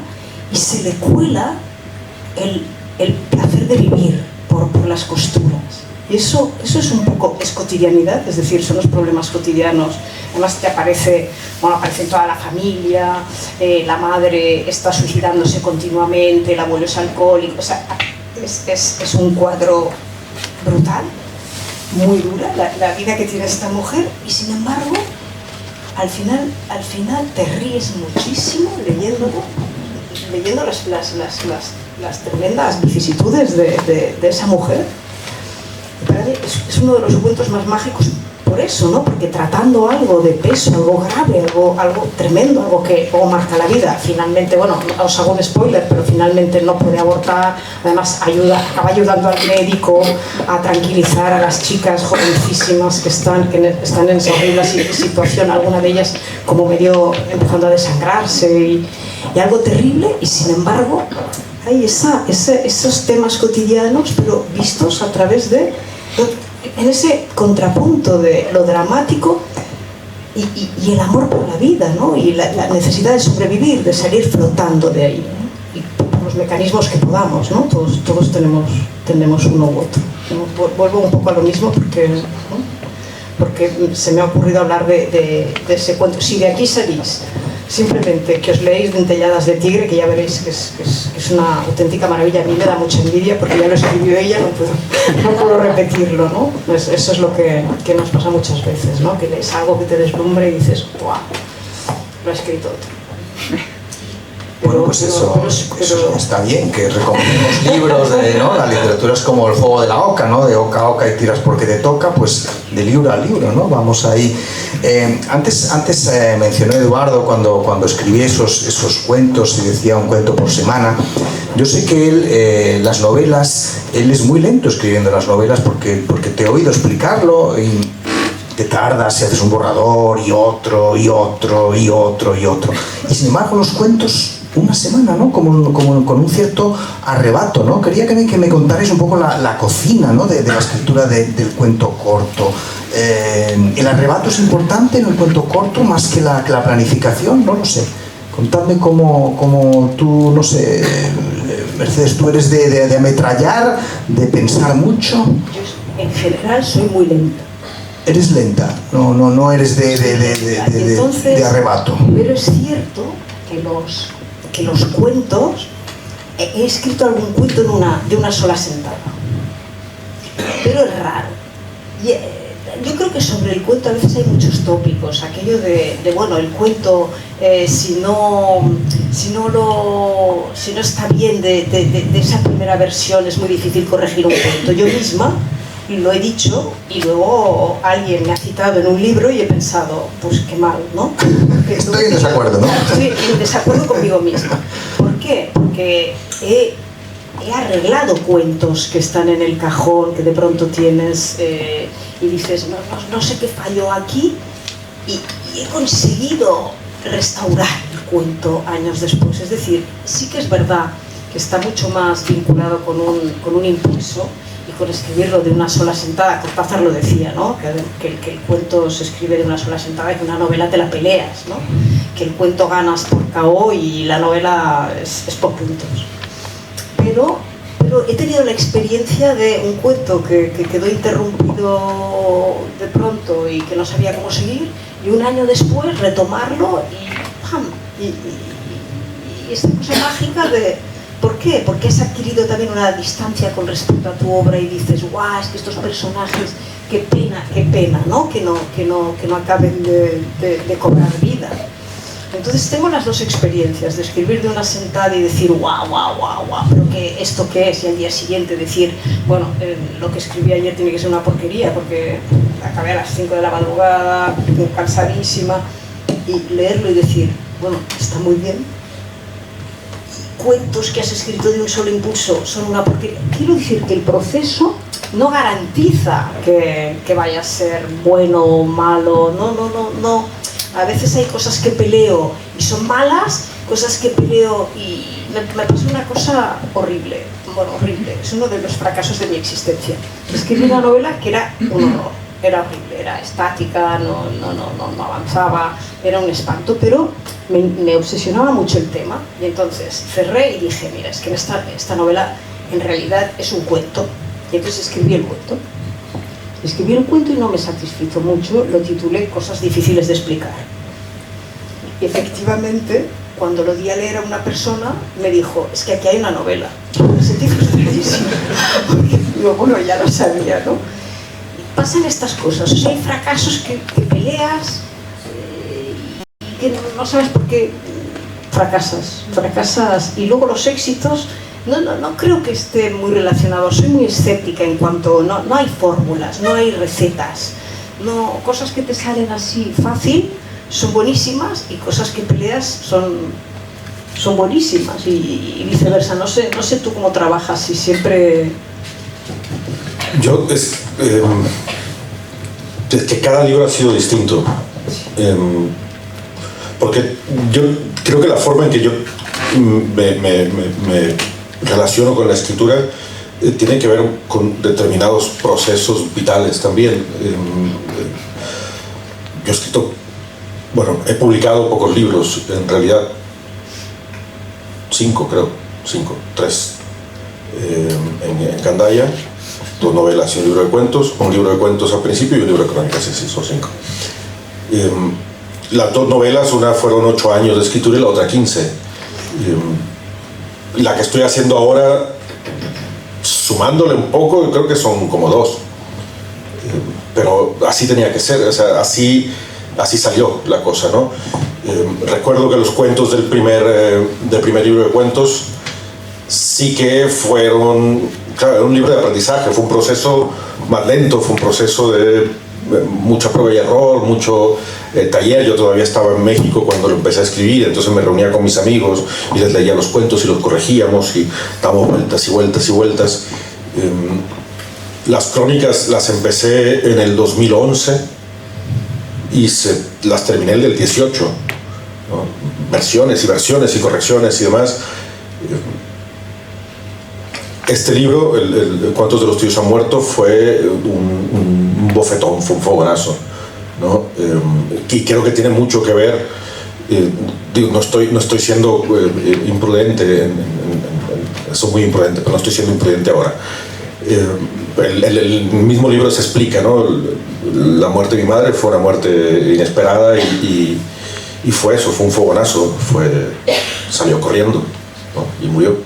y se le cuela el placer de vivir por las costuras. Y eso es un poco, es cotidianidad, es decir, son los problemas cotidianos. Además aparece toda la familia, la madre está suicidándose continuamente, el abuelo es alcohólico, o sea, es un cuadro brutal, muy dura, la vida que tiene esta mujer, y sin embargo, al final te ríes muchísimo leyendo las tremendas vicisitudes de esa mujer. Es uno de los cuentos más mágicos por eso, ¿no? Porque tratando algo de peso, algo grave, algo tremendo, algo que luego marca la vida, finalmente, os hago un spoiler, pero finalmente no puede abortar, además acaba ayudando al médico a tranquilizar a las chicas jovencísimas que están en esa horrible situación, alguna de ellas como medio empezando a desangrarse y algo terrible, y sin embargo hay esos temas cotidianos, pero vistos a través en ese contrapunto de lo dramático y el amor por la vida, ¿no? Y la necesidad de sobrevivir, de salir flotando de ahí, ¿no? Y por los mecanismos que podamos, ¿no? Todos tenemos uno u otro, ¿no? Vuelvo un poco a lo mismo porque se me ha ocurrido hablar de ese cuento. Si de aquí salís simplemente que os leéis Dentelladas de tigre, que ya veréis que es una auténtica maravilla. A mí me da mucha envidia porque ya lo escribió ella, no puedo repetirlo, ¿no? Pues eso es lo que nos pasa muchas veces, ¿no? Que lees algo que te deslumbre y dices, ¡guau! Lo ha escrito otro. Bueno, pues eso está bien, que recomendemos libros ¿no? La literatura es como el juego de la oca, ¿no? De oca a oca y tiras porque te toca, pues de libro a libro, ¿no? Vamos ahí. Antes mencionó Eduardo cuando escribí esos cuentos y decía un cuento por semana. Yo sé que él, las novelas, él es muy lento escribiendo las novelas porque te he oído explicarlo y te tardas y haces un borrador y otro y otro y otro y otro. Y sin embargo los cuentos una semana, ¿no? Como con un cierto arrebato, ¿no? Quería que me contarais un poco la cocina, ¿no? de la escritura del cuento corto. ¿El arrebato es importante en el cuento corto más que la planificación? No lo sé. Contadme cómo tú, no sé, Mercedes, tú eres de ametrallar, de pensar mucho. Yo en general soy muy lenta. Eres lenta, no eres de arrebato. Pero es cierto que los cuentos, he escrito algún cuento de una sola sentada, pero es raro. Yo creo que sobre el cuento a veces hay muchos tópicos, aquello bueno, el cuento si no está bien de esa primera versión es muy difícil corregir un cuento. Yo misma lo he dicho y luego alguien me ha citado en un libro y he pensado, pues qué mal, ¿no? Estoy en desacuerdo, ¿no? Estoy en desacuerdo conmigo misma. ¿Por qué? Porque he arreglado cuentos que están en el cajón, que de pronto tienes y dices, no sé qué falló aquí, y he conseguido restaurar el cuento años después. Es decir, sí que es verdad que está mucho más vinculado con un impulso y con escribirlo de una sola sentada. Cortázar lo decía, ¿no? Que el cuento se escribe de una sola sentada y que una novela te la peleas, ¿no? Que el cuento ganas por KO y la novela es por puntos. Pero he tenido la experiencia de un cuento que quedó interrumpido de pronto y que no sabía cómo seguir, y un año después retomarlo y ¡pam! Y esta cosa mágica de... ¿Por qué? Porque has adquirido también una distancia con respecto a tu obra y dices, guau, es que estos personajes, qué pena, ¿no? Que no acaben de cobrar vida. Entonces tengo las dos experiencias, de escribir de una sentada y decir, guau, pero ¿esto qué es? Y al día siguiente decir, bueno, lo que escribí ayer tiene que ser una porquería porque acabé a las 5 de la madrugada, cansadísima, y leerlo y decir, bueno, está muy bien. Cuentos que has escrito de un solo impulso son una porquería. Quiero decir que el proceso no garantiza que vaya a ser bueno o malo, no. A veces hay cosas que peleo y son malas, cosas que peleo y me pasó una cosa horrible. Bueno, horrible, es uno de los fracasos de mi existencia. Escribí una novela que era un horror, era horrible, era estática, no avanzaba, era un espanto, pero me obsesionaba mucho el tema. Y entonces cerré y dije, mira, es que esta novela en realidad es un cuento. Y entonces escribí el cuento. Escribí el cuento y no me satisfizo mucho, lo titulé Cosas difíciles de explicar. Y efectivamente, cuando lo di a leer a una persona, me dijo, es que aquí hay una novela. Me sentí frustradísima. Digo, bueno, ya lo sabía, ¿no? Y pasan estas cosas, o sea, hay fracasos que peleas y que no sabes por qué fracasas. Y luego los éxitos... No creo que esté muy relacionado, soy muy escéptica en cuanto, no hay fórmulas, no hay recetas, cosas que te salen así fácil son buenísimas y cosas que peleas son buenísimas y viceversa. No sé tú cómo trabajas, si siempre... Yo es que cada libro ha sido distinto, porque yo creo que la forma en que yo me relaciono con la escritura tiene que ver con determinados procesos vitales también. Yo he escrito, he publicado pocos libros, en realidad 3 en Candaya, 2 novelas y un libro de cuentos, un libro de cuentos al principio y un libro de crónicas, sí, son 5. Las 2 novelas, una fueron 8 años de escritura y la otra 15. La que estoy haciendo ahora, sumándole un poco, creo que son como 2. Pero así tenía que ser, o sea, así salió la cosa, ¿no? Recuerdo que los cuentos del primer libro de cuentos sí que fueron, claro, era un libro de aprendizaje, fue un proceso más lento, fue un proceso de mucha prueba y error, mucho taller. Yo todavía estaba en México cuando lo empecé a escribir, entonces me reunía con mis amigos y les leía los cuentos y los corregíamos y dábamos vueltas y vueltas y vueltas. Las crónicas las empecé en el 2011 y las terminé en el 18, ¿no? Versiones y versiones y correcciones y demás. Este libro, ¿Cuántos de los tuyos han muerto?, fue un bofetón, fue un fogonazo, ¿no? Y creo que tiene mucho que ver, digo, no estoy siendo imprudente, soy muy imprudente, pero no estoy siendo imprudente ahora. El mismo libro se explica, ¿no? La muerte de mi madre fue una muerte inesperada y fue eso, fue un fogonazo, salió corriendo, ¿no? Y murió.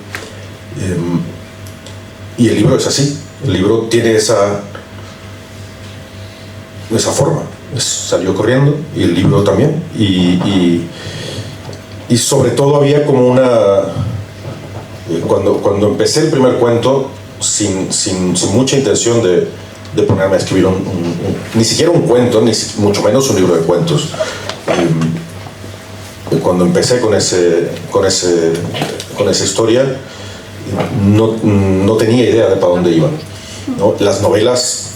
Y el libro es así, el libro tiene esa forma, salió corriendo, y el libro también, y sobre todo había como cuando empecé el primer cuento, sin mucha intención de ponerme a escribir ni siquiera un cuento, ni mucho menos un libro de cuentos. Cuando empecé con esa historia, no tenía idea de para dónde iban, ¿no? Las novelas,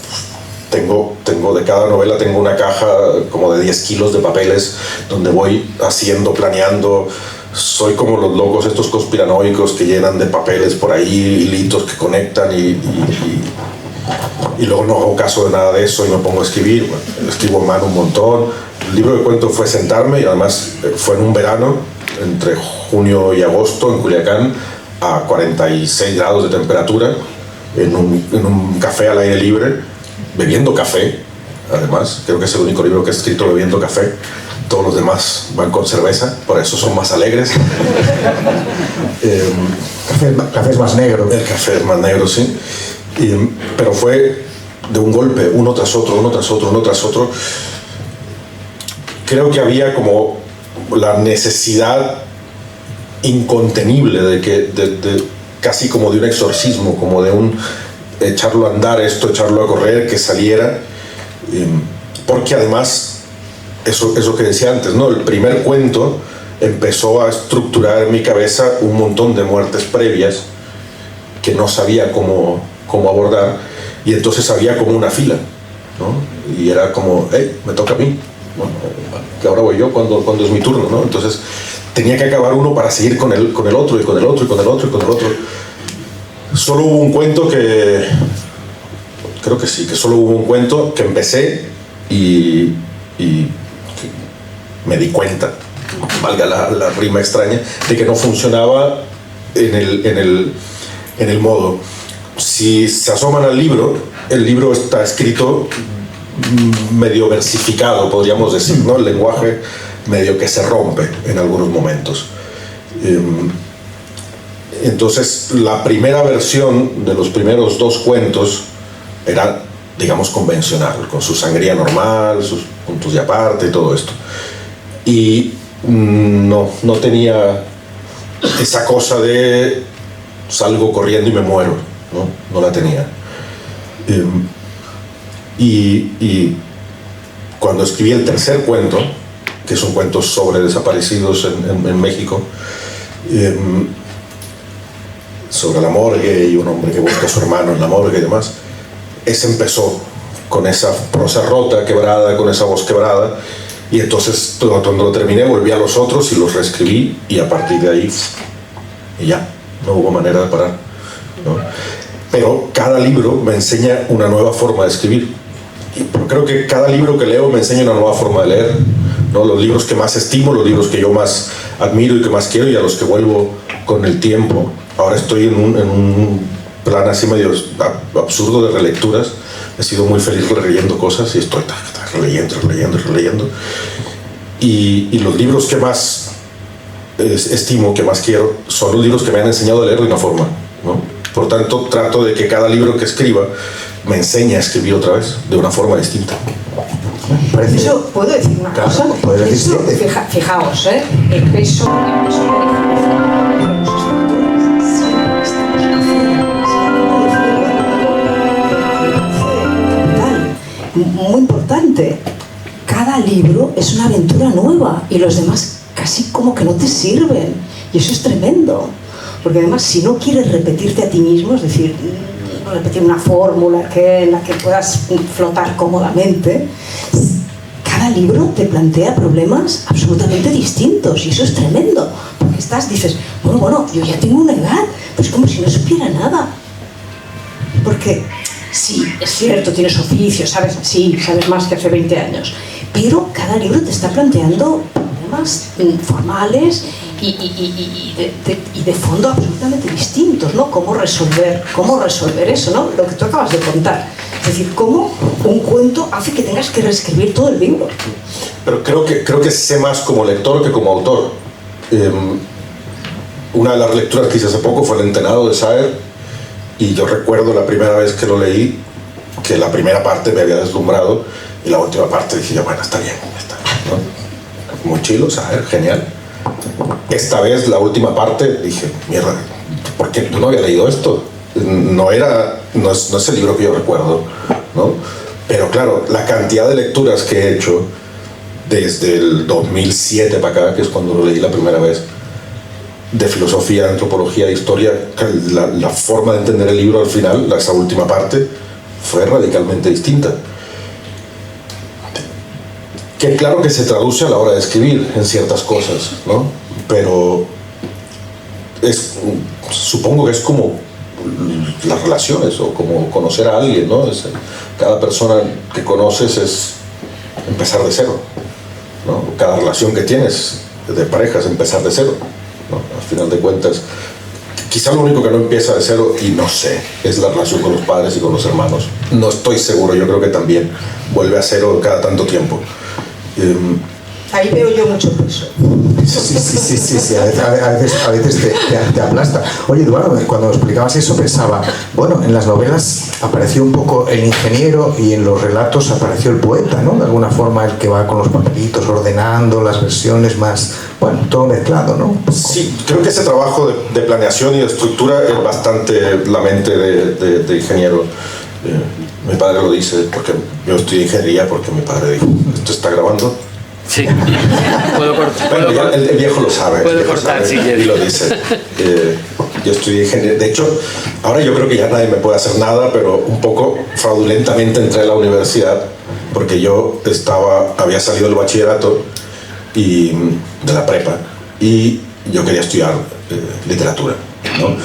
tengo de cada novela tengo una caja como de 10 kilos de papeles donde voy haciendo, planeando. Soy como los locos estos conspiranoicos que llenan de papeles por ahí, hilitos que conectan y luego no hago caso de nada de eso y me pongo a escribir. Bueno, escribo en mano un montón. El libro de cuentos fue sentarme, y además fue en un verano, entre junio y agosto, en Culiacán, a 46 grados de temperatura, en un café al aire libre, bebiendo café. Además, creo que es el único libro que he escrito bebiendo café. Todos los demás van con cerveza, por eso son más alegres. Café es más negro. El café es más negro, sí. Pero fue de un golpe, uno tras otro, uno tras otro, uno tras otro. Creo que había como la necesidad incontenible de casi como de un exorcismo, como de echarlo a andar echarlo a correr, que saliera, porque además eso que decía antes, ¿no? El primer cuento empezó a estructurar en mi cabeza un montón de muertes previas que no sabía cómo abordar, y entonces había como una fila, ¿no? Y era como, hey, me toca a mí, bueno, que ahora voy yo cuando es mi turno, ¿no? Entonces tenía que acabar uno para seguir con el otro y con el otro y con el otro y con el otro. Solo hubo un cuento que solo hubo un cuento que empecé y me di cuenta, valga la rima extraña, de que no funcionaba en el modo. Si se asoman al libro, el libro está escrito medio versificado, podríamos decir, ¿no? El lenguaje medio que se rompe en algunos momentos. Entonces, la primera versión de los primeros 2 cuentos era, digamos, convencional, con su sangría normal, sus puntos de aparte y todo esto. Y no tenía esa cosa de salgo corriendo y me muero, no la tenía. Y cuando escribí el tercer cuento, que es un cuento sobre desaparecidos en México, sobre la morgue y un hombre que busca a su hermano en la morgue y demás, ese empezó con esa prosa rota, quebrada, con esa voz quebrada, y entonces cuando lo terminé volví a los otros y los reescribí, y a partir de ahí y ya, no hubo manera de parar, ¿no? Pero cada libro me enseña una nueva forma de escribir, pero creo que cada libro que leo me enseña una nueva forma de leer, ¿no? Los libros que más estimo, los libros que yo más admiro y que más quiero, y a los que vuelvo con el tiempo. Ahora estoy en un plan así medio absurdo de relecturas. He sido muy feliz releyendo cosas y estoy releyendo. Y los libros que más estimo, que más quiero, son los libros que me han enseñado a leer de una forma, ¿no? Por tanto, trato de que cada libro que escriba me enseñe a escribir otra vez de una forma distinta. parece? Eso, ¿puedo decir una cosa? Puede decir Eso, fijaos, el peso de la diferencia entre los escritores siempre estamos haciendo. Muy importante. Cada libro es una aventura nueva y los demás casi como que no te sirven. Y eso es tremendo. Porque además, si no quieres repetirte a ti mismo, es decir, repetir una fórmula en la que puedas flotar cómodamente, cada libro te plantea problemas absolutamente distintos y eso es tremendo. Porque dices, bueno, yo ya tengo una edad, pues como si no supiera nada. Porque sí, es cierto, tienes oficio, sabes más que hace 20 años, pero cada libro te está planteando problemas formales y de fondo absolutamente distintos, ¿no? Cómo resolver eso, ¿no? Lo que tú acabas de contar. Es decir, cómo un cuento hace que tengas que reescribir todo el libro. Pero creo que sé más como lector que como autor. Una de las lecturas que hice hace poco fue El Entenado de Saer, y yo recuerdo la primera vez que lo leí, que la primera parte me había deslumbrado, y la última parte dije yo, bueno, está bien, ¿no? Muy chilo, Saer, genial. Esta vez, la última parte, dije, mierda, ¿por qué no había leído esto? No es el libro que yo recuerdo, ¿no? Pero claro, la cantidad de lecturas que he hecho desde el 2007 para acá, que es cuando lo leí la primera vez, de filosofía, de antropología, de historia, la forma de entender el libro al final, esa última parte, fue radicalmente distinta. Que claro que se traduce a la hora de escribir en ciertas cosas, ¿no? Pero supongo que es como las relaciones o como conocer a alguien, ¿no? Cada persona que conoces es empezar de cero, ¿no? Cada relación que tienes de pareja es empezar de cero, ¿no? Al final de cuentas, quizá lo único que no empieza de cero, y no sé, es la relación con los padres y con los hermanos. No estoy seguro, yo creo que también vuelve a cero cada tanto tiempo. Ahí veo yo mucho peso. Sí, a veces te aplasta. Oye, Eduardo, cuando explicabas eso pensaba, bueno, en las novelas apareció un poco el ingeniero y en los relatos apareció el poeta, ¿no? De alguna forma el que va con los papelitos ordenando las versiones más, bueno, todo mezclado, ¿no? Sí, creo que ese trabajo de planeación y de estructura es bastante la mente de ingeniero. Mi padre lo dice, porque yo estudié ingeniería, porque mi padre dijo, ¿esto está grabando? Sí. Puedo cortar. Bueno, ya el viejo lo sabe. Puedo cortar si quieres. Y lo dice. Yo estudié ingeniería. De hecho, ahora yo creo que ya nadie me puede hacer nada, pero un poco fraudulentamente entré a la universidad, porque yo había salido del bachillerato y de la prepa, y yo quería estudiar literatura, ¿no?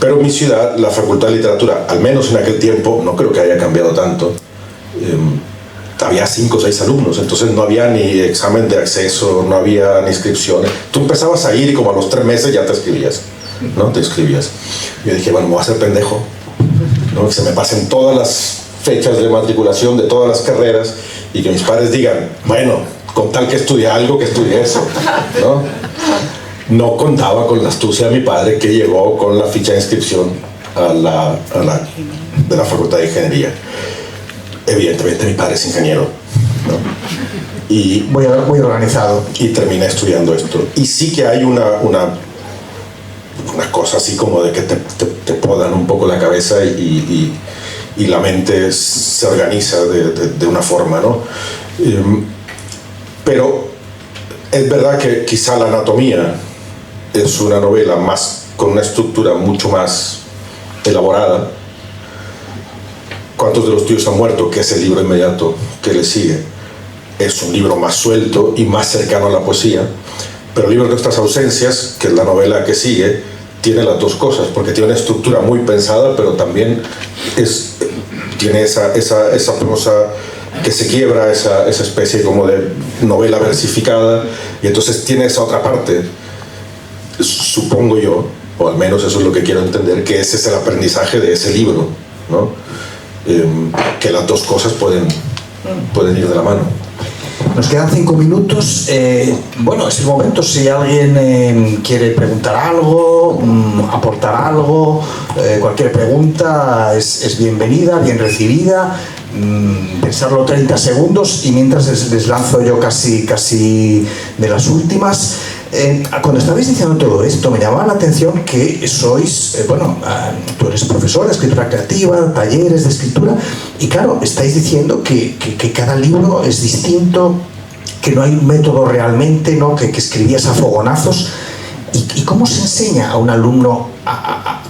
Pero en mi ciudad, la Facultad de Literatura, al menos en aquel tiempo, no creo que haya cambiado tanto, había 5 o 6 alumnos, entonces no había ni examen de acceso, no había ni inscripciones. Tú empezabas a ir y como a los 3 meses ya te escribías, ¿no? Te inscribías. Yo dije, bueno, me voy a hacer pendejo, ¿no? Que se me pasen todas las fechas de matriculación de todas las carreras y que mis padres digan, bueno, con tal que estudie algo, que estudie eso, ¿no? No contaba con la astucia de mi padre, que llegó con la ficha de inscripción de la Facultad de Ingeniería. Evidentemente mi padre es ingeniero, ¿no? Y muy organizado. Y terminé estudiando esto. Y sí que hay una cosa así como de que te podan un poco la cabeza y la mente se organiza de una forma, ¿no? Pero es verdad que quizá La Anatomía es una novela con una estructura mucho más elaborada. ¿Cuántos de los tuyos han muerto?, que es el libro inmediato que le sigue, es un libro más suelto y más cercano a la poesía, pero el libro de Nuestras Ausencias, que es la novela que sigue, tiene las dos cosas, porque tiene una estructura muy pensada, pero también tiene esa prosa que se quiebra, esa especie como de novela versificada, y entonces tiene esa otra parte. Supongo yo, o al menos eso es lo que quiero entender, que ese es el aprendizaje de ese libro, ¿no? Que las dos cosas pueden ir de la mano. Nos quedan 5 minutos. Bueno, es el momento. Si alguien quiere preguntar algo, aportar algo, cualquier pregunta es bienvenida, bien recibida. Pensarlo 30 segundos y mientras les lanzo yo casi de las últimas. Cuando estabais diciendo todo esto me llamaba la atención que sois, tú eres profesor de escritura creativa, talleres de escritura, y claro, estáis diciendo que cada libro es distinto, que no hay un método realmente, ¿no? que escribías a fogonazos. ¿Y cómo se enseña a un alumno,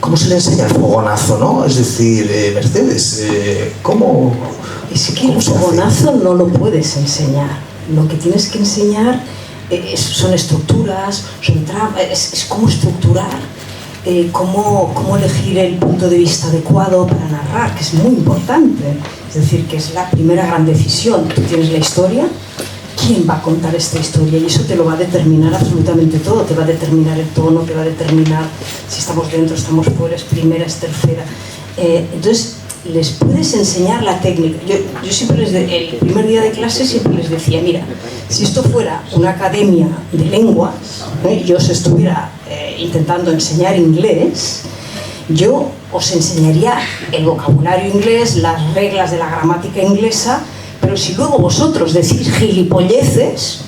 cómo se le enseña el fogonazo, ¿no? Es decir, Mercedes, ¿cómo? Es que el fogonazo no lo puedes enseñar. Lo que tienes que enseñar son estructuras, es cómo estructurar, cómo elegir el punto de vista adecuado para narrar, que es muy importante. Es decir, que es la primera gran decisión. Tú tienes la historia. ¿Quién va a contar esta historia? Y eso te lo va a determinar absolutamente todo. Te va a determinar el tono, te va a determinar si estamos dentro, estamos fuera, es primera, es tercera. Entonces, les puedes enseñar la técnica. Yo siempre el primer día de clase siempre les decía, mira, si esto fuera una academia de lenguas, y yo os estuviera intentando enseñar inglés, yo os enseñaría el vocabulario inglés, las reglas de la gramática inglesa. Pero si luego vosotros decís gilipolleces,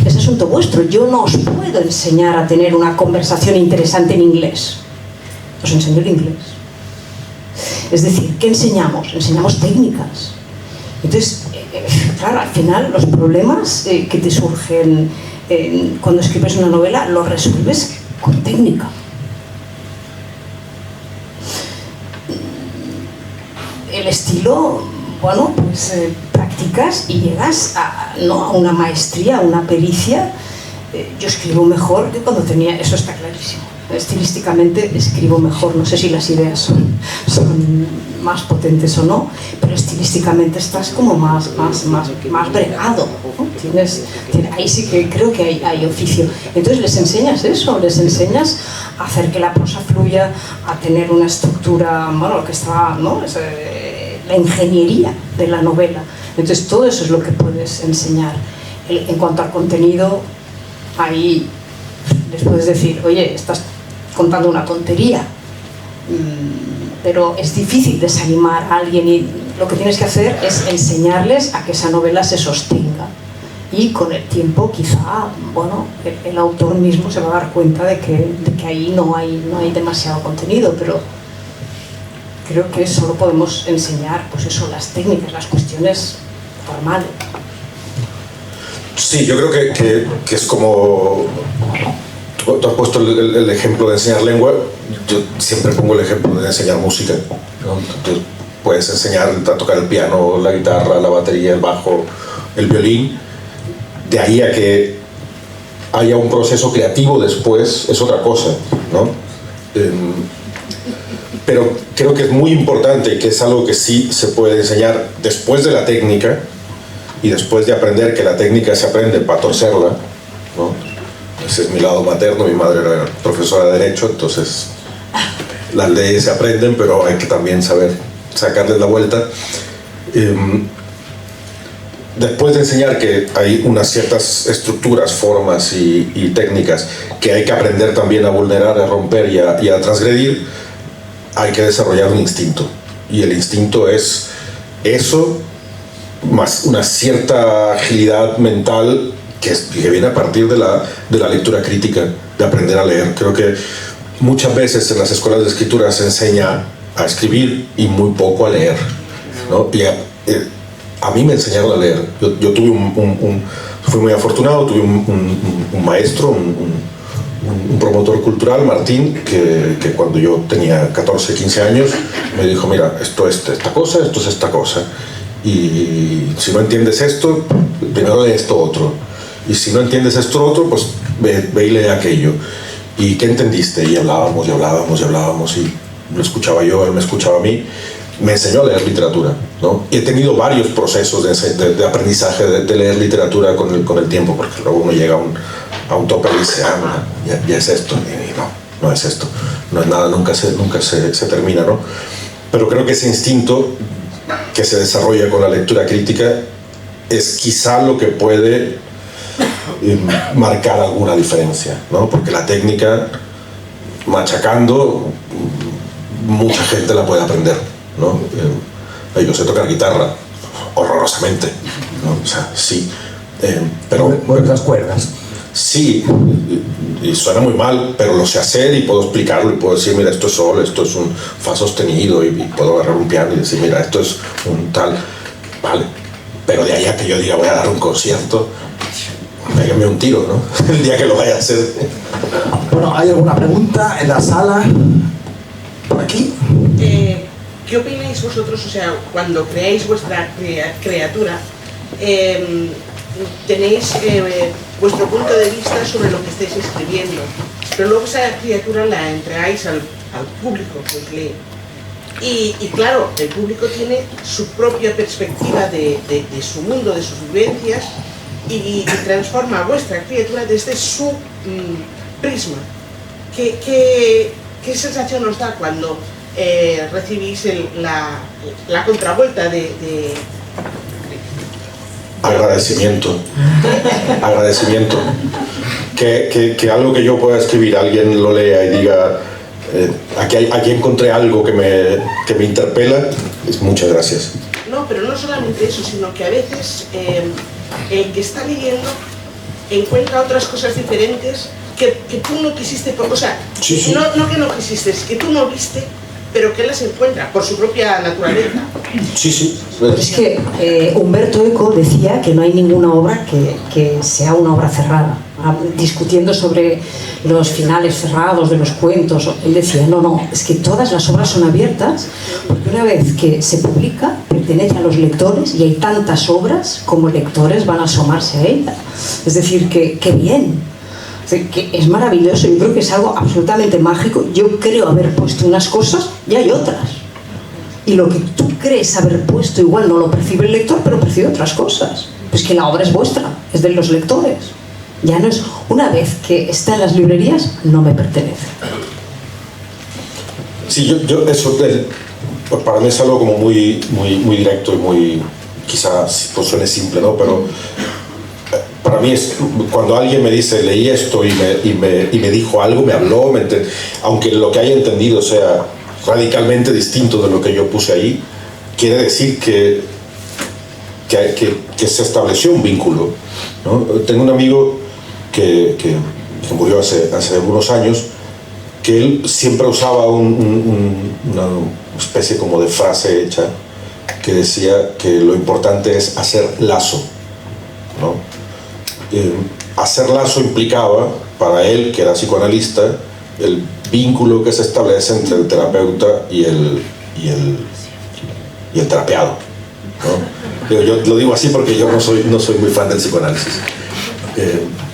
es asunto vuestro. Yo no os puedo enseñar a tener una conversación interesante en inglés. Os enseño el inglés. Es decir, ¿qué enseñamos? Enseñamos técnicas. Entonces, claro, al final los problemas que te surgen cuando escribes una novela los resuelves con técnica. El estilo... Bueno, pues practicas y llegas a una maestría, a una pericia. Yo escribo mejor que cuando tenía... Eso está clarísimo. Estilísticamente escribo mejor. No sé si las ideas son más potentes o no, pero estilísticamente estás como más bregado, ¿no? Ahí sí que creo que hay oficio. Entonces les enseñas eso, les enseñas a hacer que la prosa fluya, a tener una estructura, bueno, lo que está, ¿no? La ingeniería de la novela. Entonces todo eso es lo que puedes enseñar. En cuanto al contenido, ahí les puedes decir, oye, estás contando una tontería, pero es difícil desanimar a alguien y lo que tienes que hacer es enseñarles a que esa novela se sostenga y con el tiempo quizá, bueno, el autor mismo se va a dar cuenta de que ahí no hay demasiado contenido, pero creo que solo podemos enseñar, pues eso, las técnicas, las cuestiones formales. Sí, yo creo que es como... Tú has puesto el ejemplo de enseñar lengua, yo siempre pongo el ejemplo de enseñar música, ¿no? Tú puedes enseñar a tocar el piano, la guitarra, la batería, el bajo, el violín. De ahí a que haya un proceso creativo después es otra cosa, ¿no? Pero creo que es muy importante, que es algo que sí se puede enseñar después de la técnica y después de aprender que la técnica se aprende para torcerla, ¿no? Ese es mi lado materno, mi madre era profesora de Derecho, entonces las leyes se aprenden, pero hay que también saber sacarles la vuelta. Después de enseñar que hay unas ciertas estructuras, formas y técnicas que hay que aprender también a vulnerar, a romper y a transgredir, hay que desarrollar un instinto. Y el instinto es eso, más una cierta agilidad mental que viene a partir de la lectura crítica, de aprender a leer. Creo que muchas veces en las escuelas de escritura se enseña a escribir y muy poco a leer, ¿no? Y a mí me enseñaron a leer. Yo tuve fui muy afortunado, tuve un maestro, un promotor cultural, Martín, que cuando yo tenía 14, 15 años, me dijo, mira, esto es esta cosa, esto es esta cosa. Y si no entiendes esto, primero lee esto otro. Y si no entiendes esto otro, pues ve y lee aquello. ¿Y qué entendiste? Y hablábamos, y hablábamos, y hablábamos, y lo escuchaba yo, él me escuchaba a mí. Me enseñó a leer literatura, ¿no? Y he tenido varios procesos de aprendizaje de leer literatura con el tiempo, porque luego uno llega a un tope y dice, ya es esto, y no es esto, no es nada, nunca se termina, ¿no? Pero creo que ese instinto que se desarrolla con la lectura crítica es quizá lo que puede marcar alguna diferencia, ¿no? Porque la técnica, machacando, mucha gente la puede aprender, ¿no? Yo sé tocar guitarra horrorosamente, ¿no? O sea, sí, pero Mueves las cuerdas. sí, y suena muy mal, pero lo sé hacer y puedo explicarlo y puedo decir, mira, esto es sol, esto es un fa sostenido, y puedo agarrar un piano y decir, mira, esto es un tal, vale, pero de ahí a que yo diga voy a dar un concierto, pégame un tiro, ¿no? El día que lo vaya a hacer. Bueno, ¿hay alguna pregunta en la sala? ¿Por aquí? ¿Qué opináis vosotros, o sea, cuando creáis vuestra criatura, tenéis vuestro punto de vista sobre lo que estáis escribiendo, pero luego esa criatura la entregáis al público que os lee? Y claro, el público tiene su propia perspectiva de su mundo, de sus vivencias, y transforma a vuestra criatura desde su prisma. ¿Qué sensación os da cuando recibís la contravuelta de Agradecimiento. Agradecimiento. Que algo que yo pueda escribir, alguien lo lea y diga, aquí encontré algo que me interpela, es muchas gracias. No, pero no solamente eso, sino que a veces el que está leyendo encuentra otras cosas diferentes que tú no quisiste, o sea, Sí. No que no quisiste, es que tú no viste, pero que él las encuentra por su propia naturaleza. Sí. Pero es que Humberto Eco decía que no hay ninguna obra que sea una obra cerrada. Discutiendo sobre los finales cerrados de los cuentos, él decía, no, es que todas las obras son abiertas, porque una vez que se publica, pertenece a los lectores, y hay tantas obras como lectores van a asomarse a ella. Es decir, que bien. Que es maravilloso, yo creo que es algo absolutamente mágico. Yo creo haber puesto unas cosas y hay otras, y lo que tú crees haber puesto igual no lo percibe el lector, pero percibe otras cosas. Pues que la obra es vuestra, es de los lectores, ya no es, una vez que está en las librerías, no me pertenece. Sí, yo eso para mí es algo como muy directo y muy, quizás pues suene simple, ¿no? Pero para mí es cuando alguien me dice leí esto y me dijo algo, me habló, aunque lo que haya entendido sea radicalmente distinto de lo que yo puse ahí, quiere decir que se estableció un vínculo, ¿no? Tengo un amigo que murió hace algunos años, que él siempre usaba una especie como de frase hecha que decía que lo importante es hacer lazo, ¿no? Hacer lazo implicaba, para él, que era psicoanalista, el vínculo que se establece entre el terapeuta y el terapeado, ¿no? Yo lo digo así porque yo no soy muy fan del psicoanálisis,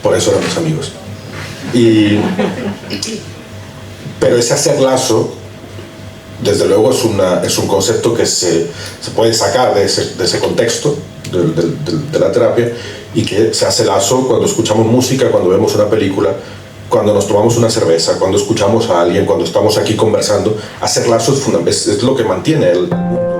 por eso éramos amigos. Pero ese hacer lazo, desde luego, es un concepto que se puede sacar de ese contexto de la terapia, y que se hace lazo cuando escuchamos música, cuando vemos una película, cuando nos tomamos una cerveza, cuando escuchamos a alguien, cuando estamos aquí conversando. Hacer lazo es lo que mantiene el mundo.